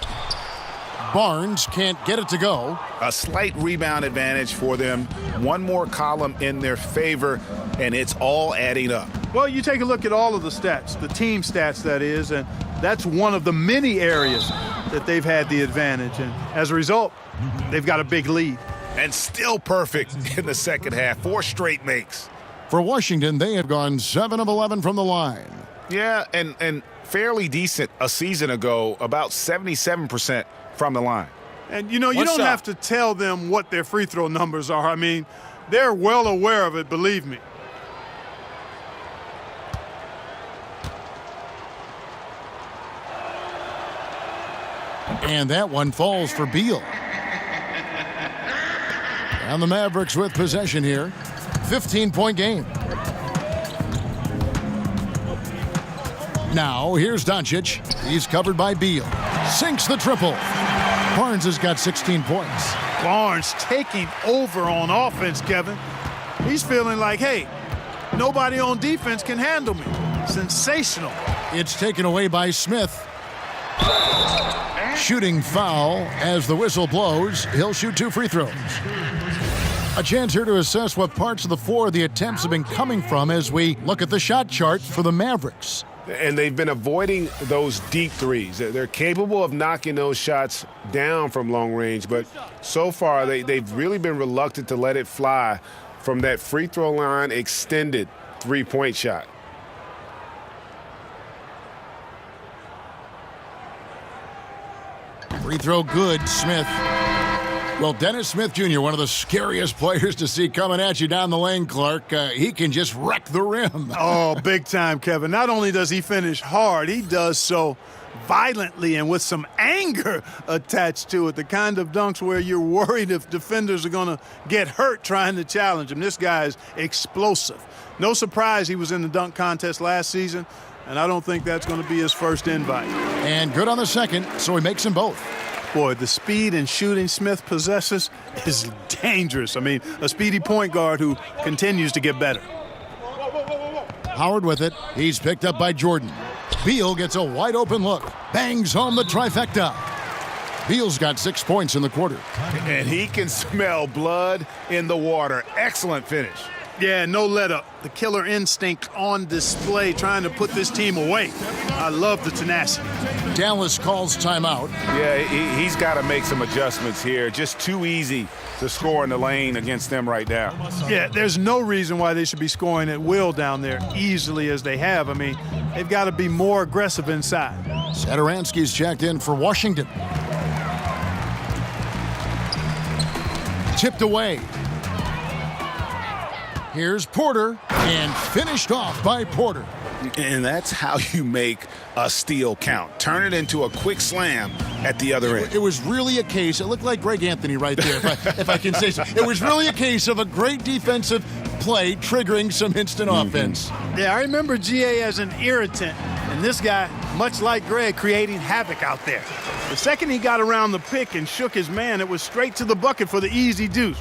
Barnes can't get it to go. A slight rebound advantage for them. One more column in their favor, and it's all adding up. Well, you take a look at all of the stats, the team stats, that is, and that's one of the many areas that they've had the advantage. And as a result, they've got a big lead. And still perfect in the second half. 4 straight makes. For Washington, they have gone 7 of 11 from the line. Yeah, and fairly decent a season ago, about 77% from the line. And, you know, you don't have to tell them what their free throw numbers are. I mean, they're well aware of it, believe me. And that one falls for Beal. And the Mavericks with possession here. 15-point game. Now, here's Doncic. He's covered by Beal. Sinks the triple. Barnes has got 16 points. Barnes taking over on offense, Kevin. He's feeling like, hey, nobody on defense can handle me. Sensational. It's taken away by Smith. Shooting foul as the whistle blows. He'll shoot 2 free throws. A chance here to assess what parts of the floor the attempts have been coming from as we look at the shot chart for the Mavericks. And they've been avoiding those deep threes. They're capable of knocking those shots down from long range, but so far they've really been reluctant to let it fly from that free throw line extended three-point shot. Free throw good, Smith. Well, Dennis Smith Jr., one of the scariest players to see coming at you down the lane, Clark. He can just wreck the rim. Oh, big time, Kevin. Not only does he finish hard, he does so violently and with some anger attached to it. The kind of dunks where you're worried if defenders are going to get hurt trying to challenge him. This guy is explosive. No surprise he was in the dunk contest last season, and I don't think that's going to be his first invite. And good on the second, so he makes them both. Boy, the speed and shooting Smith possesses is dangerous. I mean, a speedy point guard who continues to get better. Howard with it. He's picked up by Jordan. Beal gets a wide open look. Bangs home the trifecta. Beal's got 6 points in the quarter. And he can smell blood in the water. Excellent finish. Yeah, no let up. The killer instinct on display, trying to put this team away. I love the tenacity. Dallas calls timeout. Yeah, he's got to make some adjustments here. Just too easy to score in the lane against them right now. Yeah, there's no reason why they should be scoring at will down there easily as they have. I mean, they've got to be more aggressive inside. Satoransky's checked in for Washington. Tipped away. Here's Porter, and finished off by Porter. And that's how you make a steal count. Turn it into a quick slam at the other end. It was really a case, it looked like Greg Anthony right there, if I can say so. It was really a case of a great defensive play triggering some instant offense. Yeah, I remember GA as an irritant, and this guy, much like Greg, creating havoc out there. The second he got around the pick and shook his man, it was straight to the bucket for the easy deuce.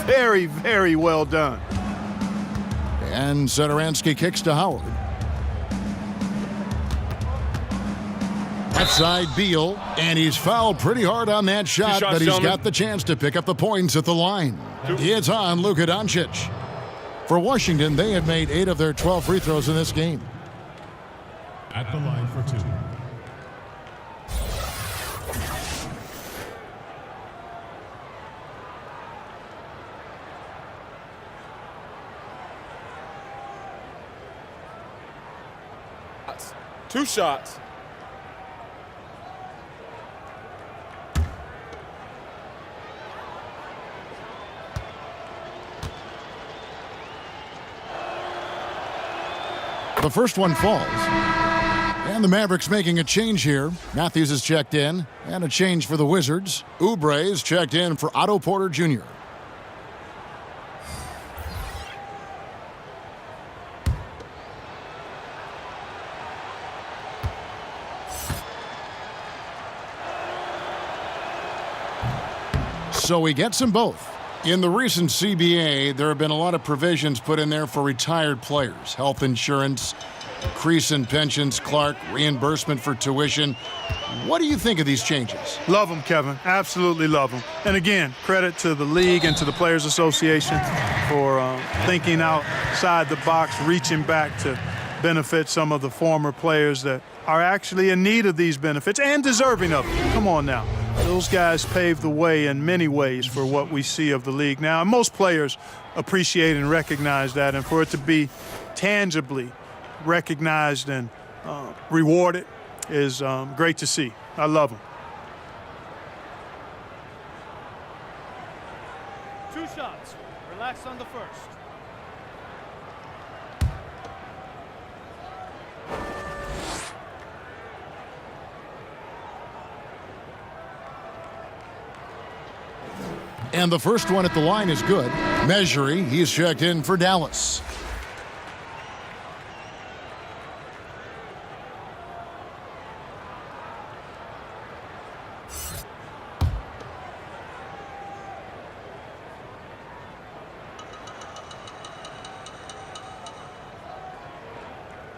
Very, very well done. And Satoransky kicks to Howard. Outside Beal, and he's fouled pretty hard on that shot, but he's got the chance to pick up the points at the line. It's on Luka Doncic. For Washington, they have made 8 of their 12 free throws in this game. At the line for 2. Two shots. The first one falls. And the Mavericks making a change here. Matthews is checked in, and a change for the Wizards. Oubre is checked in for Otto Porter Jr. So he gets them both. In the recent CBA, there have been a lot of provisions put in there for retired players. Health insurance, increase in pensions, Clark, reimbursement for tuition. What do you think of these changes? Love them, Kevin. Absolutely love them. And again, credit to the league and to the Players Association for thinking outside the box, reaching back to benefit some of the former players that are actually in need of these benefits and deserving of them. Come on now. Those guys paved the way in many ways for what we see of the league now. And most players appreciate and recognize that. And for it to be tangibly recognized and rewarded is great to see. I love them. Two shots. Relax on the first. And the first one at the line is good. Measury, he's checked in for Dallas.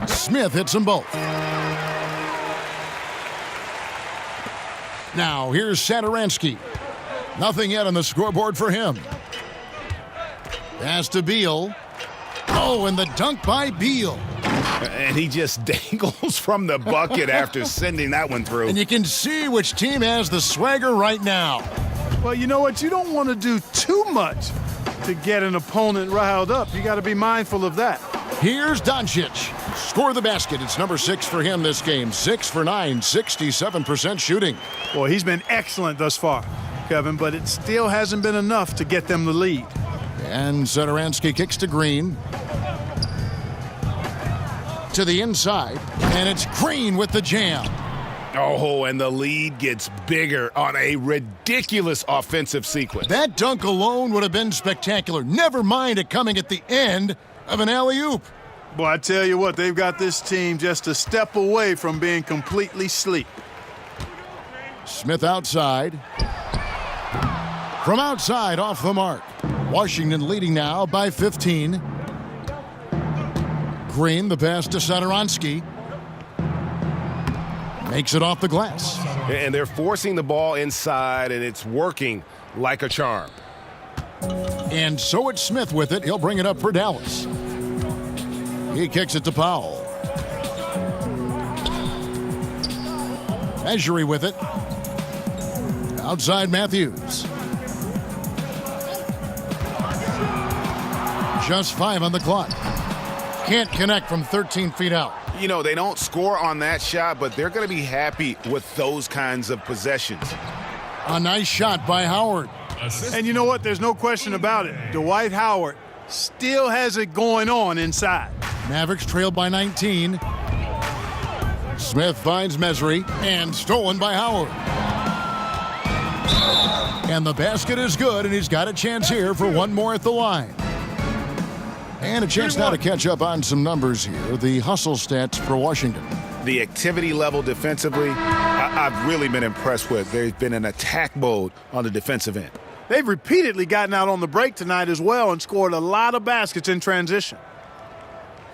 Smith hits them both. Now here's Satoransky. Nothing yet on the scoreboard for him. Pass to Beal. Oh, and the dunk by Beal. And he just dangles from the bucket after sending that one through. And you can see which team has the swagger right now. Well, you know what? You don't want to do too much to get an opponent riled up. You got to be mindful of that. Here's Doncic. Score the basket. It's number 6 for him this game. 6 for 9, 67% shooting. Well, he's been excellent thus far, Kevin, but it still hasn't been enough to get them the lead. And Satoransky kicks to Green. To the inside, and it's Green with the jam. Oh, and the lead gets bigger on a ridiculous offensive sequence. That dunk alone would have been spectacular. Never mind it coming at the end of an alley-oop. Boy, I tell you what, they've got this team just a step away from being completely asleep. Smith outside. From outside, off the mark. Washington leading now by 15. Green, the pass to Satoransky. Makes it off the glass. And they're forcing the ball inside, and it's working like a charm. And so it's Smith with it. He'll bring it up for Dallas. He kicks it to Powell. Measury with it. Outside Matthews. Just 5 on the clock. Can't connect from 13 feet out. You know, they don't score on that shot, but they're going to be happy with those kinds of possessions. A nice shot by Howard. And you know what? There's no question about it. Dwight Howard still has it going on inside. Mavericks trailed by 19. Smith finds Measury and stolen by Howard. And the basket is good, and he's got a chance here for one more at the line. And a chance now to catch up on some numbers here. The hustle stats for Washington. The activity level defensively, I've really been impressed with. They've been in attack mode on the defensive end. They've repeatedly gotten out on the break tonight as well and scored a lot of baskets in transition.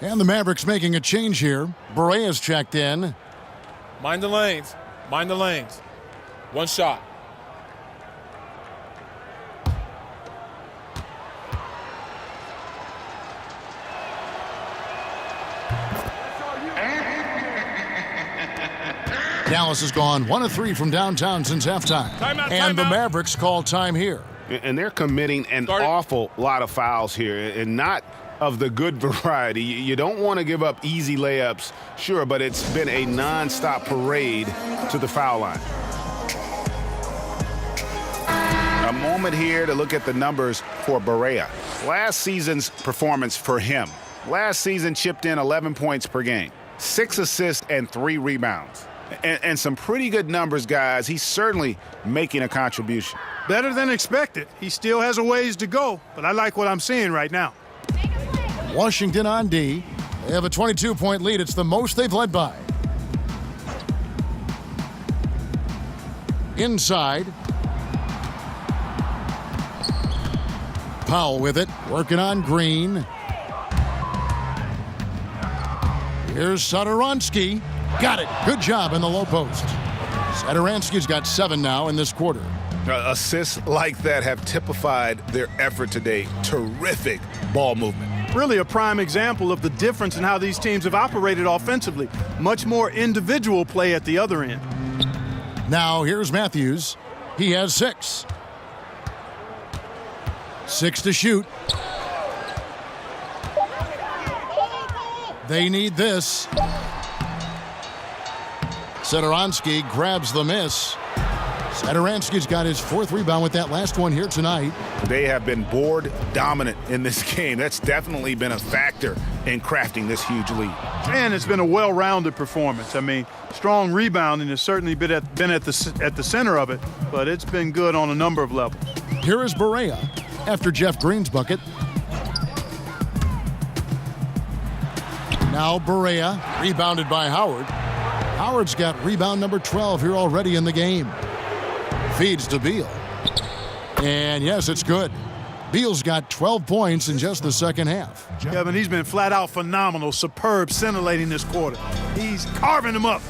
And the Mavericks making a change here. Berea's checked in. Mind the lanes. Mind the lanes. One shot. Dallas has gone 1 of 3 from downtown since halftime. And the Mavericks call time here. And they're committing an awful lot of fouls here, and not of the good variety. You don't want to give up easy layups, sure, but it's been a nonstop parade to the foul line. A moment here to look at the numbers for Berea. Last season's performance for him. Last season chipped in 11 points per game, 6 assists and 3 rebounds. And some pretty good numbers, guys. He's certainly making a contribution. Better than expected. He still has a ways to go, but I like what I'm seeing right now. Washington on D. They have a 22-point lead. It's the most they've led by. Inside. Powell with it, working on Green. Here's Satoransky. Got it. Good job in the low post. Satoransky's got 7 now in this quarter. Assists like that have typified their effort today. Terrific ball movement. Really a prime example of the difference in how these teams have operated offensively. Much more individual play at the other end. Now here's Matthews. He has 6. 6 to shoot. They need this. Satoransky grabs the miss. Satoransky's got his 4th rebound with that last one here tonight. They have been board dominant in this game. That's definitely been a factor in crafting this huge lead. And it's been a well-rounded performance. I mean, strong rebounding has certainly been at the center of it, but it's been good on a number of levels. Here is Barea after Jeff Green's bucket. Now Barea, rebounded by Howard. Howard's got rebound number 12 here already in the game. Feeds to Beal. And yes, it's good. Beal's got 12 points in just the second half. Kevin, he's been flat out phenomenal, superb, scintillating this quarter. He's carving them up,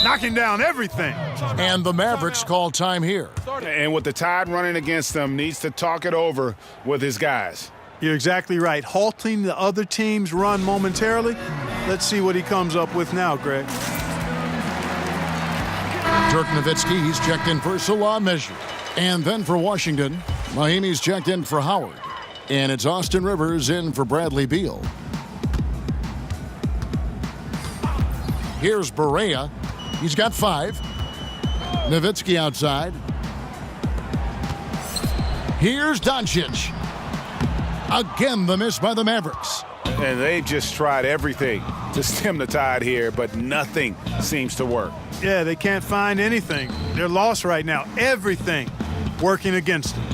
knocking down everything. And the Mavericks call time here. And with the tide running against them, needs to talk it over with his guys. You're exactly right. Halting the other team's run momentarily. Let's see what he comes up with now, Greg. Dirk Nowitzki, he's checked in for Salah Measure. And then for Washington, Mahimi's checked in for Howard. And it's Austin Rivers in for Bradley Beal. Here's Barea. He's got 5. Nowitzki outside. Here's Doncic. Again, the miss by the Mavericks. And they've just tried everything to stem the tide here, but nothing seems to work. Yeah, they can't find anything. They're lost right now. Everything working against them.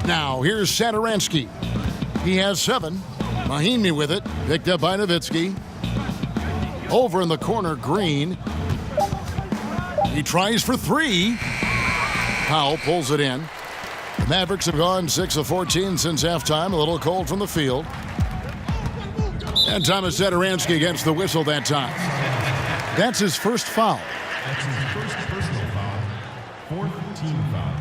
Now, here's Satoransky. He has 7. Mahimi with it. Picked up by Nowitzki. Over in the corner, Green. He tries for 3. Powell pulls it in. The Mavericks have gone 6 of 14 since halftime. A little cold from the field. And Thomas Satoransky gets the whistle that time. That's his first foul. That's his first personal foul. 4th team foul.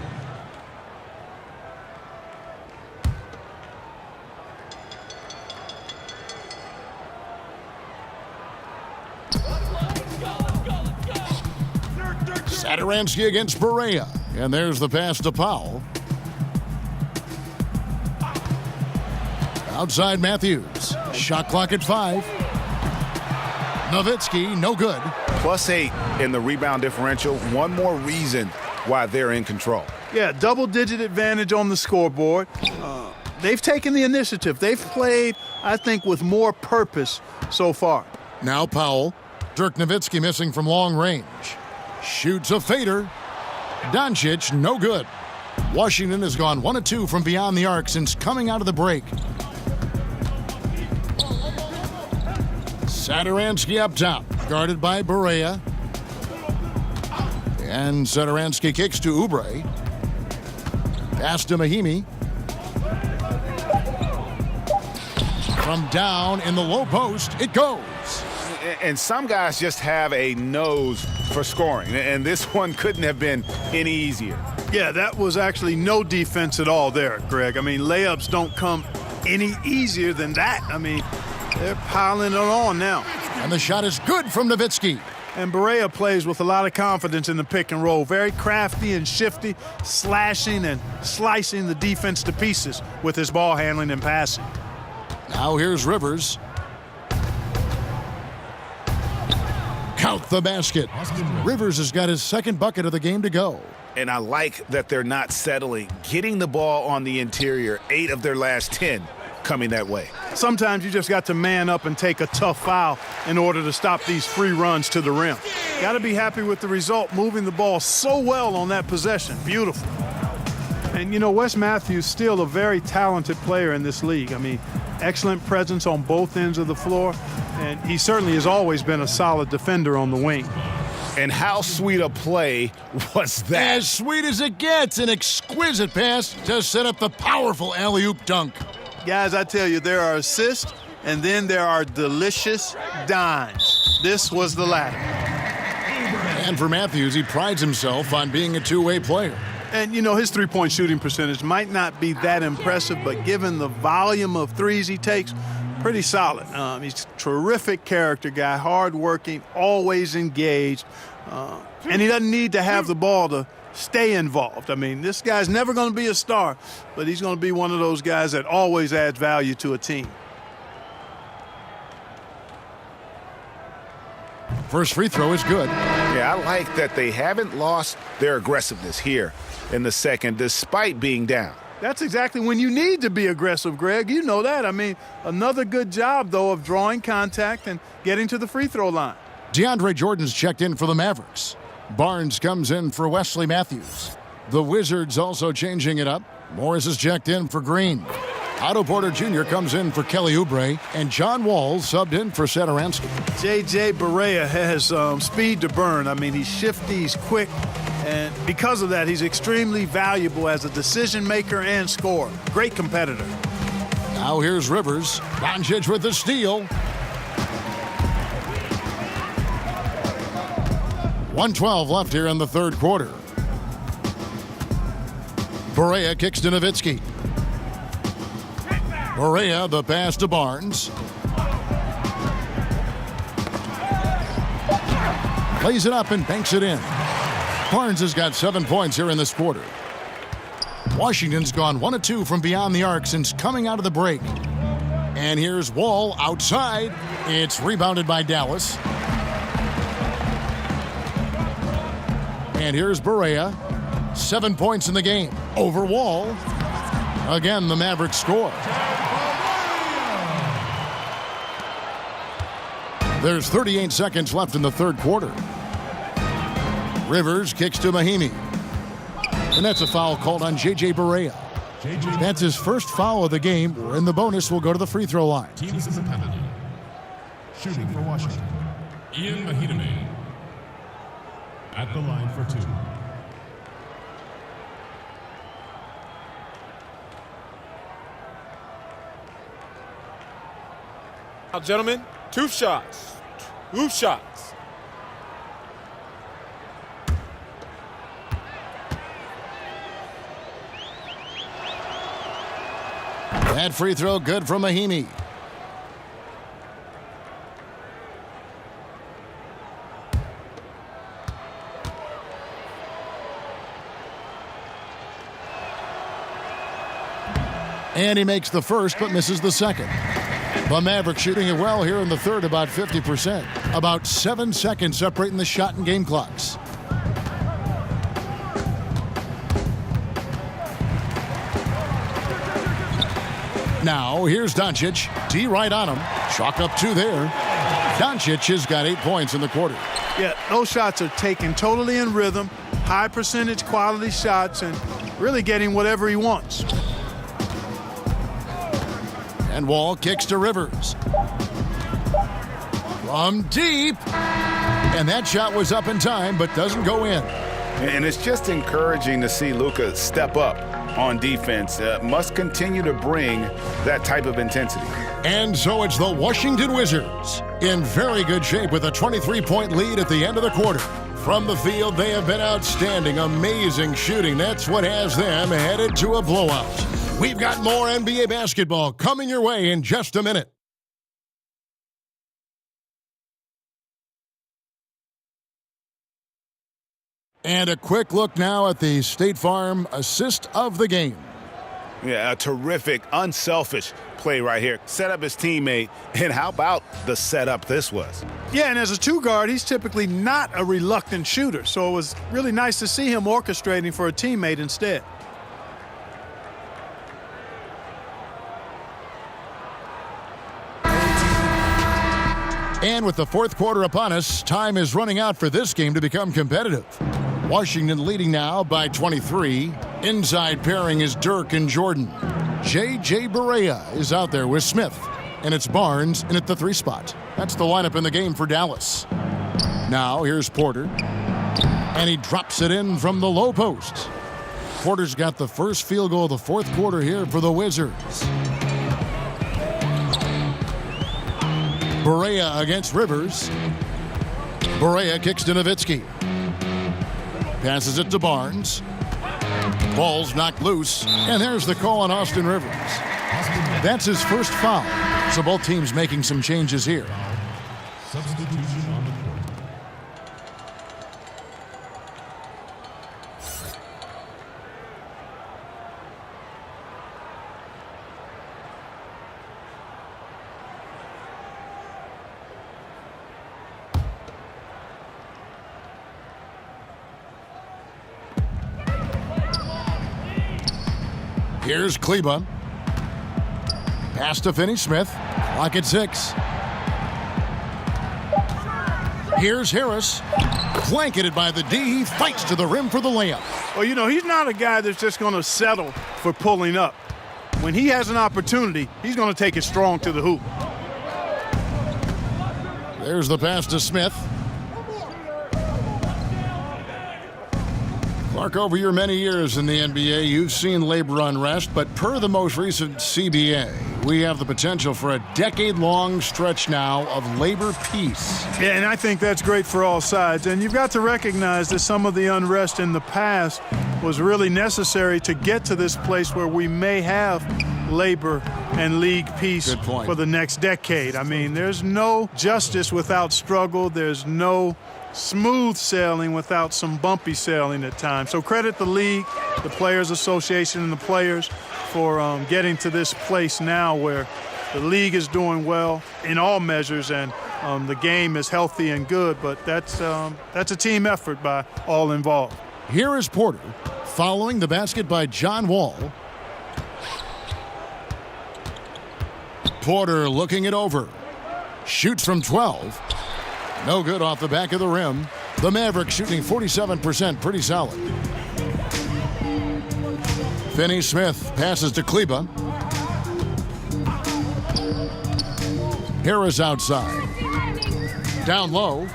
Satoransky against Barea. And there's the pass to Powell. Outside Matthews. Shot clock at 5. Nowitzki, no good. +8 in the rebound differential. One more reason why they're in control. Yeah, double-digit advantage on the scoreboard. They've taken the initiative. They've played, I think, with more purpose so far. Now Powell. Dirk Nowitzki missing from long range. Shoots a fader. Doncic, no good. Washington has gone 1 of 2 from beyond the arc since coming out of the break. Satoransky up top, guarded by Barea. And Satoransky kicks to Oubre. Pass to Mahimi. From down in the low post, it goes. And some guys just have a nose for scoring, and this one couldn't have been any easier. Yeah, that was actually no defense at all there, Greg. I mean, layups don't come any easier than that. I mean, they're piling it on now. And the shot is good from Nowitzki. And Barea plays with a lot of confidence in the pick and roll. Very crafty and shifty, slashing and slicing the defense to pieces with his ball handling and passing. Now here's Rivers. Count the basket. Rivers has got his second bucket of the game to go. And I like that they're not settling. Getting the ball on the interior, 8 of their last 10 coming that way. Sometimes you just got to man up and take a tough foul in order to stop these free runs to the rim. Got to be happy with the result, moving the ball so well on that possession. Beautiful. And, you know, Wes Matthews still a very talented player in this league. I mean, excellent presence on both ends of the floor, and he certainly has always been a solid defender on the wing. And how sweet a play was that? As sweet as it gets, an exquisite pass to set up the powerful alley-oop dunk. Guys, I tell you, there are assists, and then there are delicious dimes. This was the latter. And for Matthews, he prides himself on being a two-way player. And, you know, his three-point shooting percentage might not be that impressive, but given the volume of threes he takes, pretty solid. He's a terrific character guy, hardworking, always engaged, and he doesn't need to have the ball to stay involved. I mean, this guy's never going to be a star, but he's going to be one of those guys that always adds value to a team. First free throw is good. Yeah, I like that they haven't lost their aggressiveness here in the second, despite being down. That's exactly when you need to be aggressive, Greg. You know that. I mean, another good job, though, of drawing contact and getting to the free throw line. DeAndre Jordan's checked in for the Mavericks. Barnes comes in for Wesley Matthews. The Wizards also changing it up. Morris is checked in for Green. Otto Porter Jr. comes in for Kelly Oubre, and John Wall subbed in for Satoransky. J.J. Barea has speed to burn. I mean, he's shifty, he's quick, and because of that, he's extremely valuable as a decision maker and scorer. Great competitor. Now here's Rivers. Doncic with the steal. 1:12 left here in the third quarter. Barea kicks to Nowitzki. Barea, the pass to Barnes. Lays it up and banks it in. Barnes has got 7 points here in this quarter. Washington's gone 1 of 2 from beyond the arc since coming out of the break. And here's Wall outside. It's rebounded by Dallas. And here's Barea. 7 points in the game. Over Wall. Again, the Mavericks score. There's 38 seconds left in the third quarter. Rivers kicks to Mahimi. And that's a foul called on J.J. Barea. That's his first foul of the game, and the bonus will go to the free throw line. Team is a penalty. Shooting for Washington. Ian Mahimi at the line for 2. Now, gentlemen, 2 shots. 2 shots. That free throw good from Mahimi. And he makes the first but misses the second. The Mavericks shooting it well here in the third, about 50%. About 7 seconds separating the shot and game clocks. Now, here's Doncic. D right on him. Chalk up 2 there. Doncic has got 8 points in the quarter. Yeah, those shots are taken totally in rhythm, high percentage quality shots, and really getting whatever he wants. And Wall kicks to Rivers. From deep. And that shot was up in time, but doesn't go in. And it's just encouraging to see Luka step up on defense. Must continue to bring that type of intensity. And so it's the Washington Wizards in very good shape with a 23-point lead at the end of the quarter. From the field, they have been outstanding, amazing shooting. That's what has them headed to a blowout. We've got more NBA basketball coming your way in just a minute. And a quick look now at the State Farm assist of the game. Yeah, a terrific, unselfish play right here. Set up his teammate, and how about the setup this was? Yeah, and as a 2 guard, he's typically not a reluctant shooter, so it was really nice to see him orchestrating for a teammate instead. And with the fourth quarter upon us, time is running out for this game to become competitive. Washington leading now by 23. Inside pairing is Dirk and Jordan. J.J. Barea is out there with Smith. And it's Barnes in at the 3 spot. That's the lineup in the game for Dallas. Now here's Porter. And he drops it in from the low post. Porter's got the first field goal of the fourth quarter here for the Wizards. Barea against Rivers. Barea kicks to Nowitzki. Passes it to Barnes. Ball's knocked loose. And there's the call on Austin Rivers. That's his first foul. So both teams making some changes here. Substitution on the court. Here's Kleba. Pass to Finney-Smith. Clock at 6. Here's Harris. Blanketed by the D. He fights to the rim for the layup. Well, you know, he's not a guy that's just going to settle for pulling up. When he has an opportunity, he's going to take it strong to the hoop. There's the pass to Smith. Clark, over your many years in the NBA, you've seen labor unrest, but per the most recent CBA, we have the potential for a decade-long stretch now of labor peace. Yeah, and I think that's great for all sides. And you've got to recognize that some of the unrest in the past was really necessary to get to this place where we may have labor and league peace for the next decade. I mean, there's no justice without struggle. There's no smooth sailing without some bumpy sailing at times. So credit the league, the Players Association, and the players for getting to this place now where the league is doing well in all measures and the game is healthy and good. But that's a team effort by all involved. Here is Porter following the basket by John Wall. Porter looking it over. Shoots from 12. No good off the back of the rim. The Mavericks shooting 47%, pretty solid. Finney Smith passes to Kleba. Harris outside. Down low.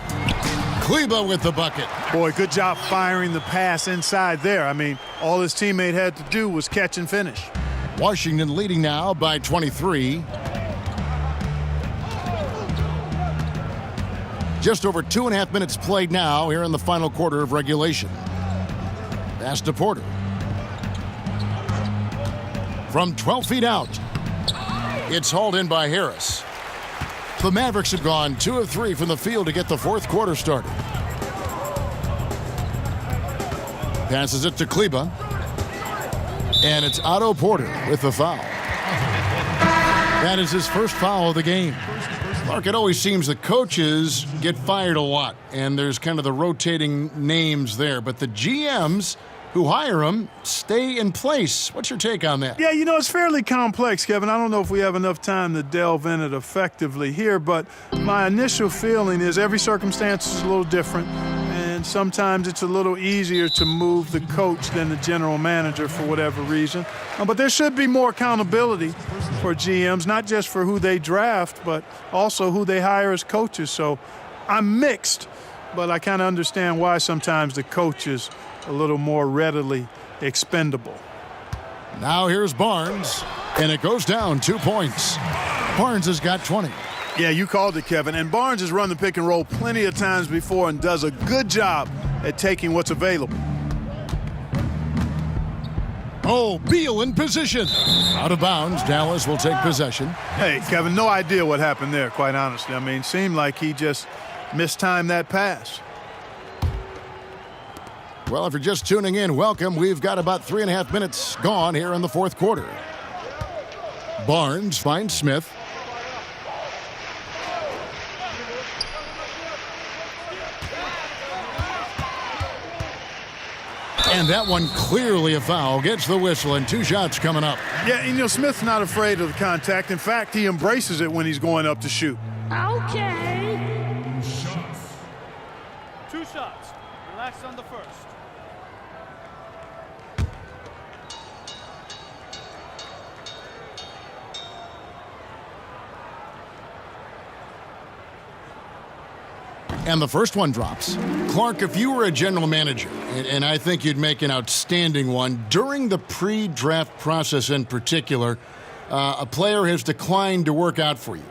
Kleba with the bucket. Boy, good job firing the pass inside there. I mean, all his teammate had to do was catch and finish. Washington leading now by 23. Just over 2.5 minutes played now here in the final quarter of regulation. Pass to Porter. From 12 feet out. It's hauled in by Harris. The Mavericks have gone 2 of 3 from the field to get the fourth quarter started. Passes it to Kleba. And it's Otto Porter with the foul. That is his first foul of the game. Mark, it always seems the coaches get fired a lot, and there's kind of the rotating names there. But the GMs who hire them stay in place. What's your take on that? Yeah, you know, it's fairly complex, Kevin. I don't know if we have enough time to delve in it effectively here, but my initial feeling is every circumstance is a little different, and sometimes it's a little easier to move the coach than the general manager for whatever reason. But there should be more accountability for GMs, not just for who they draft, but also who they hire as coaches. So I'm mixed, but I kind of understand why sometimes the coach is a little more readily expendable. Now here's Barnes, and it goes down 2 points. Barnes has got 20. Yeah, you called it, Kevin. And Barnes has run the pick and roll plenty of times before and does a good job at taking what's available. Oh, Beal in position. Out of bounds. Dallas will take possession. Hey, Kevin, no idea what happened there, quite honestly. I mean, seemed like he just mistimed that pass. Well, if you're just tuning in, welcome. We've got about 3.5 minutes gone here in the fourth quarter. Barnes finds Smith. And that one clearly a foul. Gets the whistle, and 2 shots coming up. Yeah, and, you know, Smith's not afraid of the contact. In fact, he embraces it when he's going up to shoot. Okay. 2 shots. Relax on the first. And the first one drops. Clark, if you were a general manager, and I think you'd make an outstanding one, during the pre-draft process in particular, a player has declined to work out for you.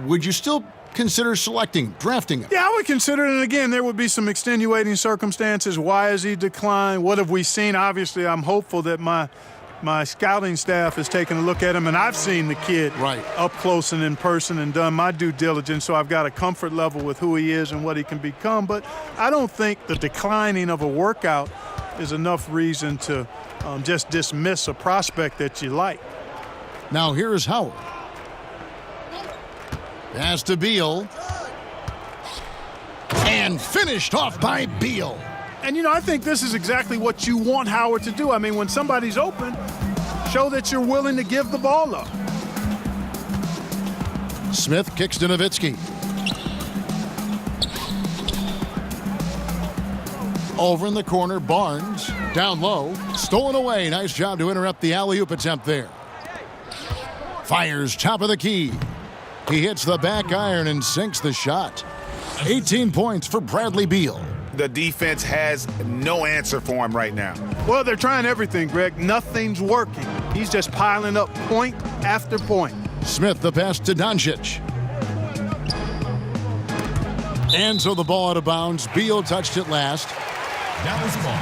Would you still consider drafting him? Yeah, I would consider it. And again, there would be some extenuating circumstances. Why has he declined? What have we seen? Obviously, I'm hopeful that my scouting staff has taken a look at him, and I've seen the kid up close and in person and done my due diligence, so I've got a comfort level with who he is and what he can become. But I don't think the declining of a workout is enough reason to just dismiss a prospect that you like. Now here's Howard. Pass to Beal. And finished off by Beal. And, you know, I think this is exactly what you want Howard to do. I mean, when somebody's open, show that you're willing to give the ball up. Smith kicks to Nowitzki. Over in the corner, Barnes. Down low. Stolen away. Nice job to interrupt the alley-oop attempt there. Fires top of the key. He hits the back iron and sinks the shot. 18 points for Bradley Beal. The defense has no answer for him right now. Well, they're trying everything, Greg. Nothing's working. He's just piling up point after point. Smith the pass to Doncic. And so the ball out of bounds. Beal touched it last. Dallas ball.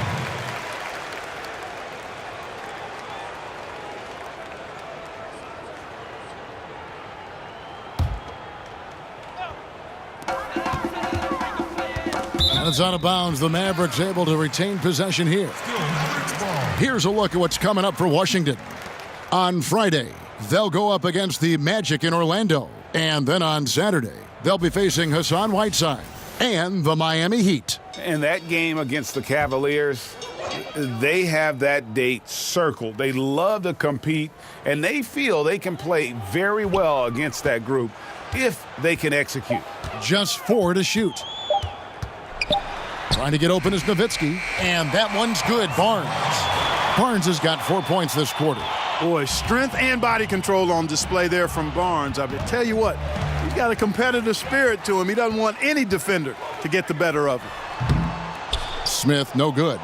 And it's out of bounds. The Mavericks able to retain possession here. Here's a look at what's coming up for Washington. On Friday, they'll go up against the Magic in Orlando. And then on Saturday, they'll be facing Hassan Whiteside and the Miami Heat. And that game against the Cavaliers, they have that date circled. They love to compete, and they feel they can play very well against that group if they can execute. Just 4 to shoot. Trying to get open is Nowitzki, and that one's good. Barnes has got 4 points this quarter. Boy, strength and body control on display there from Barnes. I tell you what, he's got a competitive spirit to him. He doesn't want any defender to get the better of him. Smith, no good.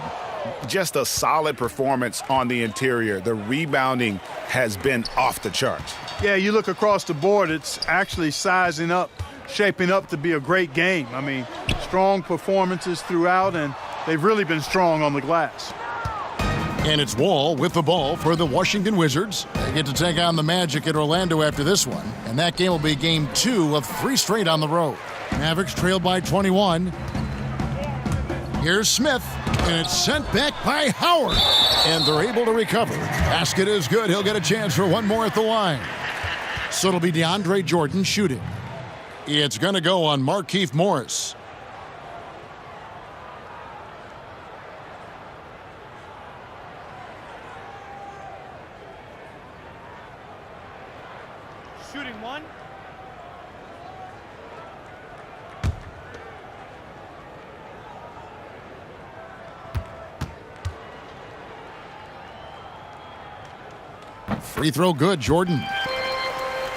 Just a solid performance on the interior. The rebounding has been off the charts. Yeah, you look across the board, it's actually sizing up, shaping up to be a great game. I mean, strong performances throughout, and they've really been strong on the glass. And it's Wall with the ball for the Washington Wizards. They get to take on the Magic at Orlando after this one, and that game will be game 2 of 3 straight on the road. Mavericks trailed by 21. Here's Smith, and it's sent back by Howard. And they're able to recover. Basket is good. He'll get a chance for one more at the line. So it'll be DeAndre Jordan shooting. It's going to go on Markieff Morris. Shooting 1. Free throw good, Jordan.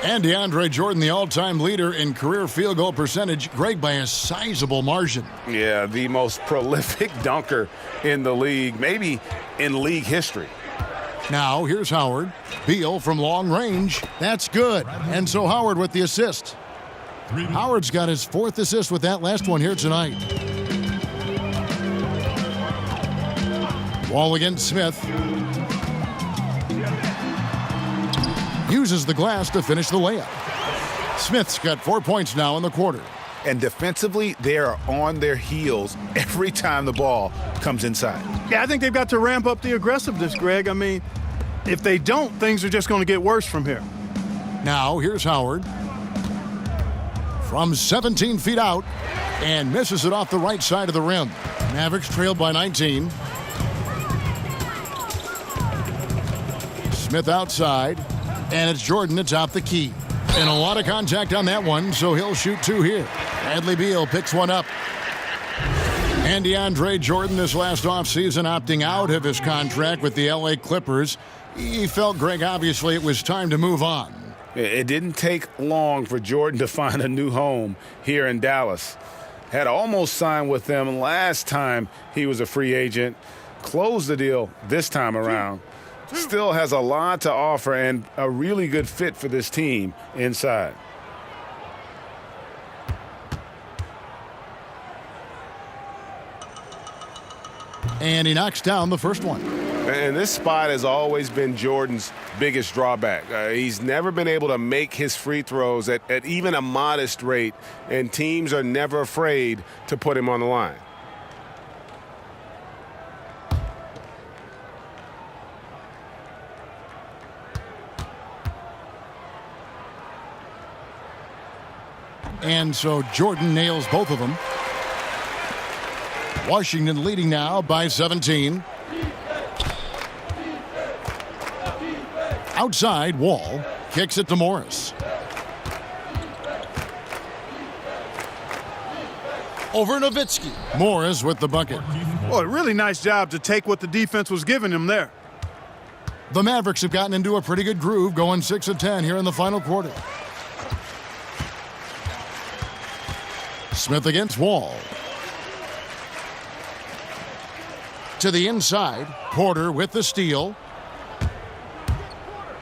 And DeAndre Jordan, the all-time leader in career field goal percentage, Greg, by a sizable margin. Yeah, the most prolific dunker in the league, maybe in league history. Now, here's Howard. Beal from long range. That's good. And so Howard with the assist. Howard's got his 4th assist with that last one here tonight. Wall against Smith. Uses the glass to finish the layup. Smith's got 4 points now in the quarter. And defensively, they are on their heels every time the ball comes inside. Yeah, I think they've got to ramp up the aggressiveness, Greg. I mean, if they don't, things are just going to get worse from here. Now, here's Howard. From 17 feet out, and misses it off the right side of the rim. Mavericks trailed by 19. Smith outside, and it's Jordan atop the key. And a lot of contact on that one, so he'll shoot 2 here. Bradley Beal picks one up. And DeAndre Jordan this last offseason opting out of his contract with the LA Clippers. He felt, Greg, obviously it was time to move on. It didn't take long for Jordan to find a new home here in Dallas. Had almost signed with them last time he was a free agent. Closed the deal this time around. Still has a lot to offer and a really good fit for this team inside. And he knocks down the first one. And this spot has always been Jordan's biggest drawback. He's never been able to make his free throws at even a modest rate, and teams are never afraid to put him on the line. And so Jordan nails both of them. Washington leading now by 17. Outside, Wall kicks it to Morris. Over Nowitzki. Morris with the bucket. Well, a really nice job to take what the defense was giving him there. The Mavericks have gotten into a pretty good groove, going 6 of 10 here in the final quarter. Smith against Wall. To the inside. Porter with the steal.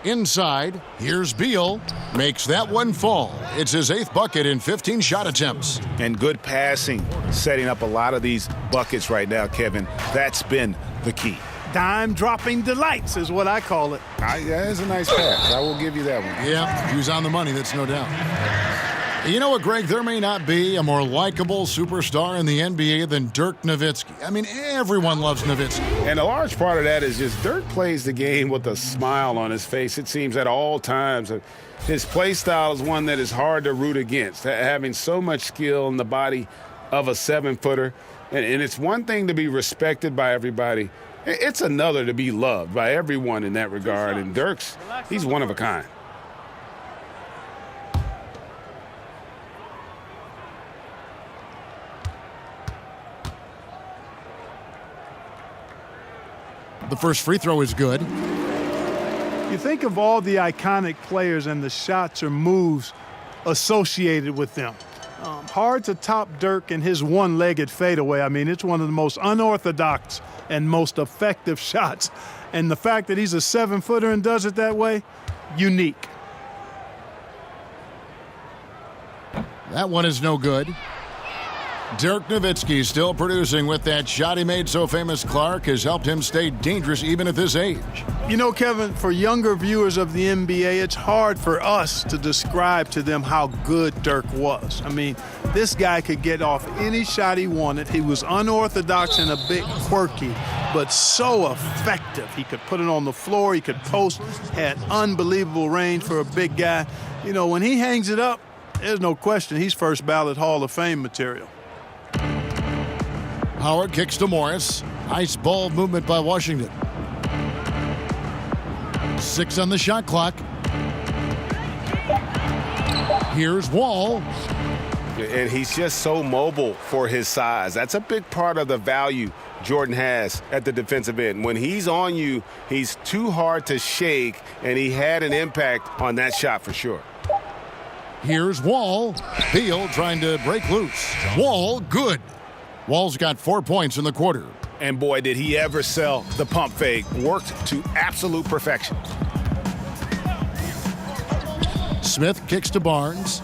Inside. Here's Beal. Makes that one fall. It's his 8th bucket in 15 shot attempts. And good passing, setting up a lot of these buckets right now, Kevin. That's been the key. Dime-dropping delights is what I call it. That is a nice pass. I will give you that one. Yeah, he was on the money, that's no doubt. You know what, Greg? There may not be a more likable superstar in the NBA than Dirk Nowitzki. I mean, everyone loves Nowitzki. And a large part of that is just Dirk plays the game with a smile on his face, it seems, at all times. His play style is one that is hard to root against, having so much skill in the body of a 7-footer. And it's one thing to be respected by everybody. It's another to be loved by everyone in that regard. And Dirk's, he's one of a kind. The first free throw is good. You think of all the iconic players and the shots or moves associated with them. Hard to top Dirk and his one-legged fadeaway. I mean, it's one of the most unorthodox and most effective shots. And the fact that he's a 7-footer and does it that way, unique. That one is no good. Dirk Nowitzki still producing with that shot he made so famous. Clark has helped him stay dangerous even at this age. You know, Kevin, for younger viewers of the NBA, it's hard for us to describe to them how good Dirk was. I mean, this guy could get off any shot he wanted. He was unorthodox and a bit quirky, but so effective. He could put it on the floor, he could post, had unbelievable range for a big guy. You know, when he hangs it up, there's no question he's first ballot Hall of Fame material. Howard kicks to Morris. Nice ball movement by Washington. 6 on the shot clock. Here's Wall. And he's just so mobile for his size. That's a big part of the value Jordan has at the defensive end. When he's on you, he's too hard to shake, and he had an impact on that shot for sure. Here's Wall. Beal trying to break loose. Wall, good. Wall's got 4 points in the quarter. And boy, did he ever sell the pump fake. Worked to absolute perfection. Smith kicks to Barnes.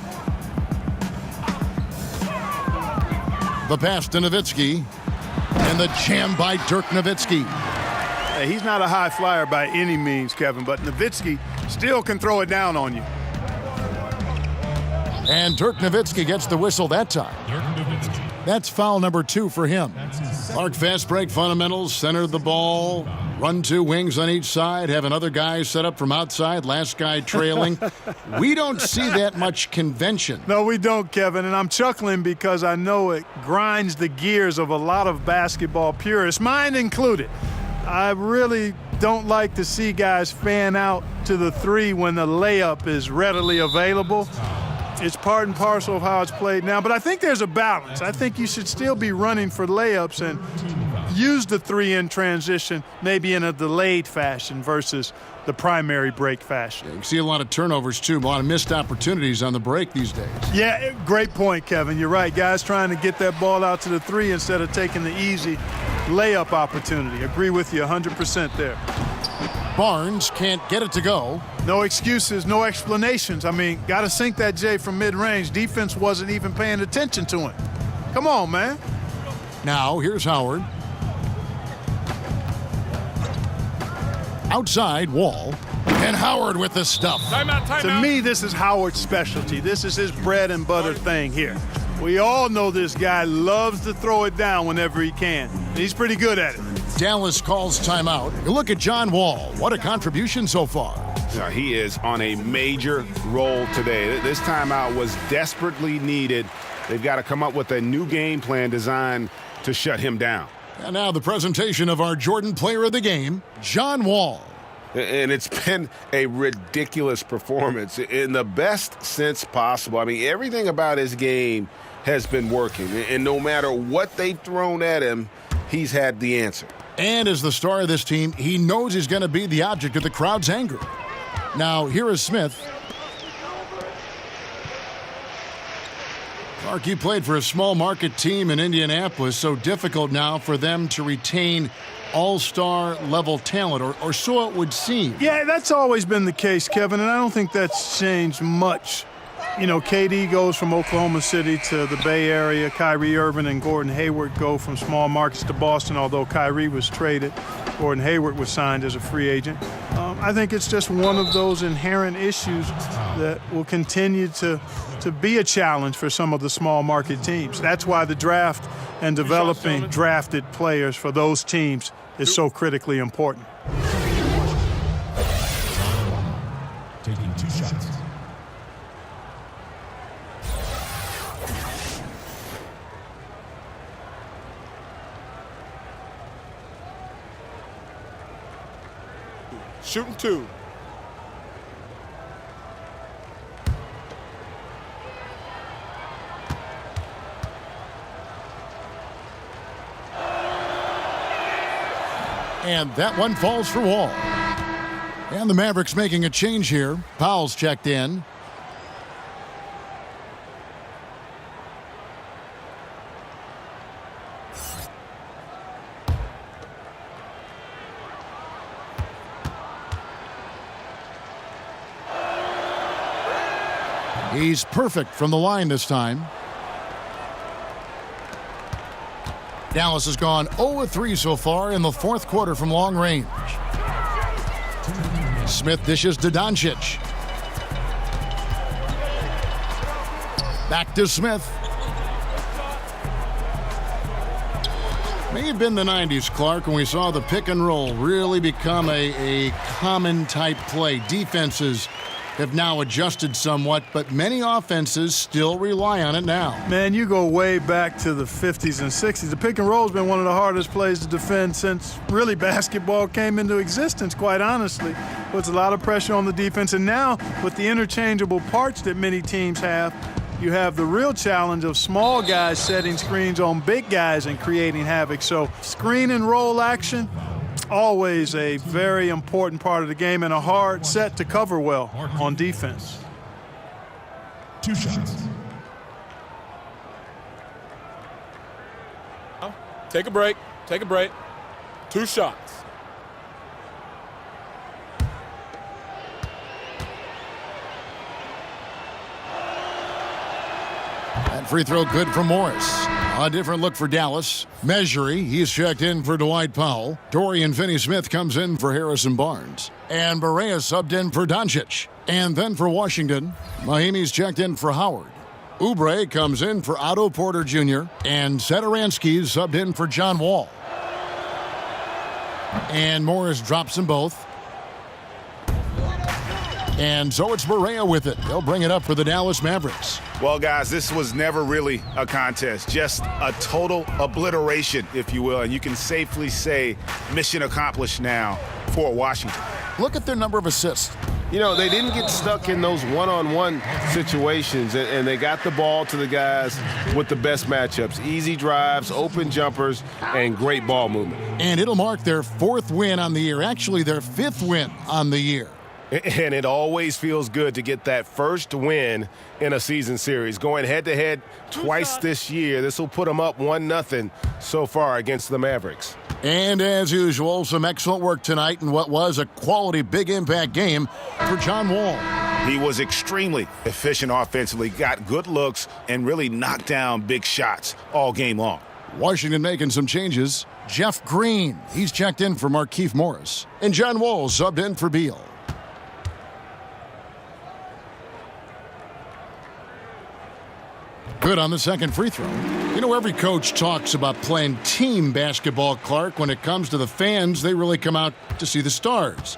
The pass to Nowitzki. And the jam by Dirk Nowitzki. Hey, he's not a high flyer by any means, Kevin, but Nowitzki still can throw it down on you. And Dirk Nowitzki gets the whistle that time. That's foul number 2 for him. Clark fast break fundamentals, center the ball, run 2 wings on each side, have another guy set up from outside, last guy trailing. We don't see that much convention. No, we don't, Kevin, and I'm chuckling because I know it grinds the gears of a lot of basketball purists, mine included. I really don't like to see guys fan out to the 3 when the layup is readily available. It's part and parcel of how it's played now, but I think there's a balance. I think you should still be running for layups and use the 3 in transition maybe in a delayed fashion versus the primary break fashion. You see a lot of turnovers, too, a lot of missed opportunities on the break these days. Yeah, great point, Kevin. You're right. Guys trying to get that ball out to the 3 instead of taking the easy layup opportunity. Agree with you 100% there. Barnes can't get it to go. No excuses, no explanations. I mean, got to sink that J from mid-range. Defense wasn't even paying attention to him. Come on, man. Now, here's Howard. Outside, Wall. And Howard with the stuff. Timeout. To me, this is Howard's specialty. This is his bread and butter thing here. We all know this guy loves to throw it down whenever he can. And he's pretty good at it. Dallas calls timeout. Look at John Wall. What a contribution so far. Yeah, he is on a major roll today. This timeout was desperately needed. They've got to come up with a new game plan designed to shut him down. And now the presentation of our Jordan Player of the Game, John Wall. And it's been a ridiculous performance in the best sense possible. I mean, everything about his game has been working. And no matter what they've thrown at him, he's had the answer. And as the star of this team, he knows he's going to be the object of the crowd's anger. Now, here is Smith. Clark, you played for a small market team in Indianapolis, so difficult now for them to retain all-star level talent, or so it would seem. Yeah, that's always been the case, Kevin, and I don't think that's changed much. You know, KD goes from Oklahoma City to the Bay Area. Kyrie Irving and Gordon Hayward go from small markets to Boston, although Kyrie was traded. Gordon Hayward was signed as a free agent. I think it's just one of those inherent issues that will continue to be a challenge for some of the small market teams. That's why the draft and developing drafted players for those teams is so critically important. Taking 2 shots. Shooting 2. And that one falls for Wall. And the Mavericks making a change here. Powell's checked in. He's perfect from the line this time. Dallas has gone 0-3 so far in the fourth quarter from long range. Smith dishes to Doncic. Back to Smith. May have been the 90s, Clark, when we saw the pick and roll really become a common type play. Defenses have now adjusted somewhat, but many offenses still rely on it now. Man, you go way back to the 50s and 60s. The pick and roll has been one of the hardest plays to defend since really basketball came into existence, quite honestly. Puts a lot of pressure on the defense, and now with the interchangeable parts that many teams have, you have the real challenge of small guys setting screens on big guys and creating havoc. So screen and roll action, always a very important part of the game and a hard set to cover well on defense. 2 shots. Take a break. Take a break. 2 shots. That free throw good for Morris. A different look for Dallas. Measury, he's checked in for Dwight Powell. Dorian Finney-Smith comes in for Harrison Barnes. And Barea subbed in for Doncic. And then for Washington, Mahimi's checked in for Howard. Oubre comes in for Otto Porter Jr. And Satoransky's subbed in for John Wall. And Morris drops them both. And so it's Barea with it. They'll bring it up for the Dallas Mavericks. Well, guys, this was never really a contest, just a total obliteration, if you will. And you can safely say mission accomplished now for Washington. Look at their number of assists. You know, they didn't get stuck in those one-on-one situations, and they got the ball to the guys with the best matchups. Easy drives, open jumpers, and great ball movement. And it'll mark their 4th win on the year, actually their 5th win on the year. And it always feels good to get that first win in a season series. Going head-to-head twice this year, this will put them up 1-0 so far against the Mavericks. And as usual, some excellent work tonight in what was a quality big impact game for John Wall. He was extremely efficient offensively, got good looks, and really knocked down big shots all game long. Washington making some changes. Jeff Green, he's checked in for Markieff Morris. And John Wall subbed in for Beal. Good on the second free throw. You know, every coach talks about playing team basketball, Clark. When it comes to the fans, they really come out to see the stars.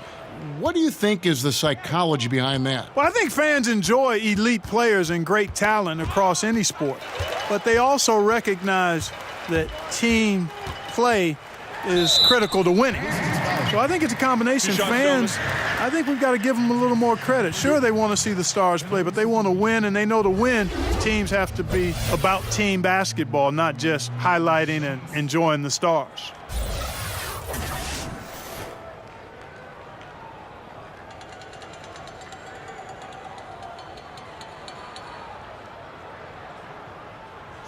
What do you think is the psychology behind that? Well, I think fans enjoy elite players and great talent across any sport. But they also recognize that team play is critical to winning. So I think it's a combination. Fans, I think we've got to give them a little more credit. Sure, they want to see the stars play, but they want to win, and they know to win, teams have to be about team basketball, not just highlighting and enjoying the stars.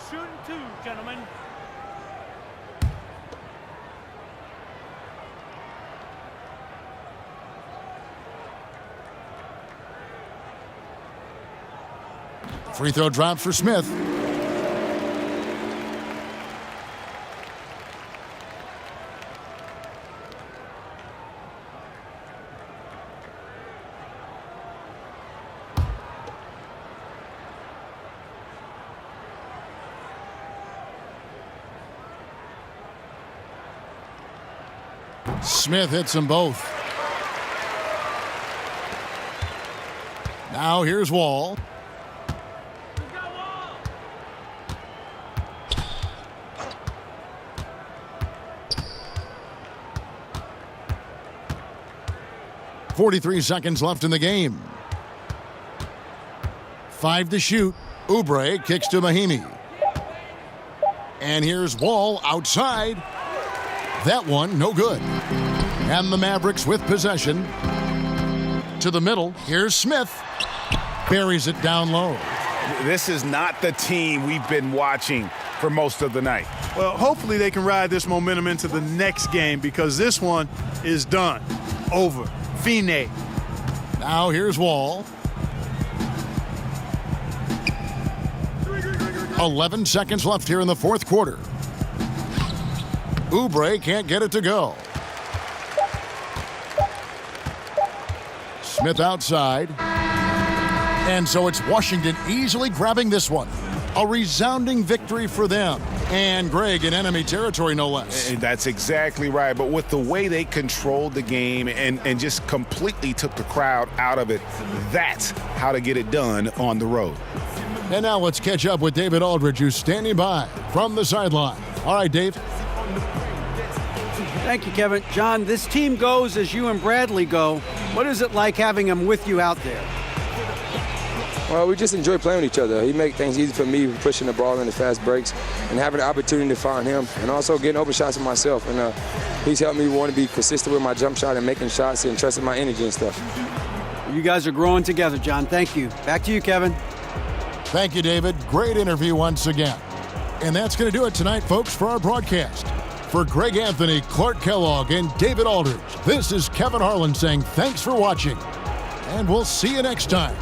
Shooting 2, gentlemen. Free throw drop for Smith. Smith hits them both. Now here's Wall. .43 seconds left in the game. 5 to shoot. Oubre kicks to Mahimi. And here's Wall outside. That one, no good. And the Mavericks with possession. To the middle. Here's Smith. Buries it down low. This is not the team we've been watching for most of the night. Well, hopefully they can ride this momentum into the next game because this one is done. Over. Fine. Now here's Wall. 11 seconds left here in the fourth quarter. Oubre can't get it to go. Smith outside. And so it's Washington easily grabbing this one. A resounding victory for them. And Greg in enemy territory, no less. That's exactly right. But with the way they controlled the game and just completely took the crowd out of it, that's how to get it done on the road. And now let's catch up with David Aldridge, who's standing by from the sideline. All right, Dave. Thank you, Kevin. John, this team goes as you and Bradley go. What is it like having him with you out there? Well, we just enjoy playing with each other. He makes things easy for me, pushing the ball in the fast breaks and having the opportunity to find him and also getting open shots for myself. And he's helped me want to be consistent with my jump shot and making shots and trusting my energy and stuff. You guys are growing together, John. Thank you. Back to you, Kevin. Thank you, David. Great interview once again. And that's going to do it tonight, folks, for our broadcast. For Greg Anthony, Clark Kellogg, and David Aldridge, this is Kevin Harlan saying thanks for watching. And we'll see you next time.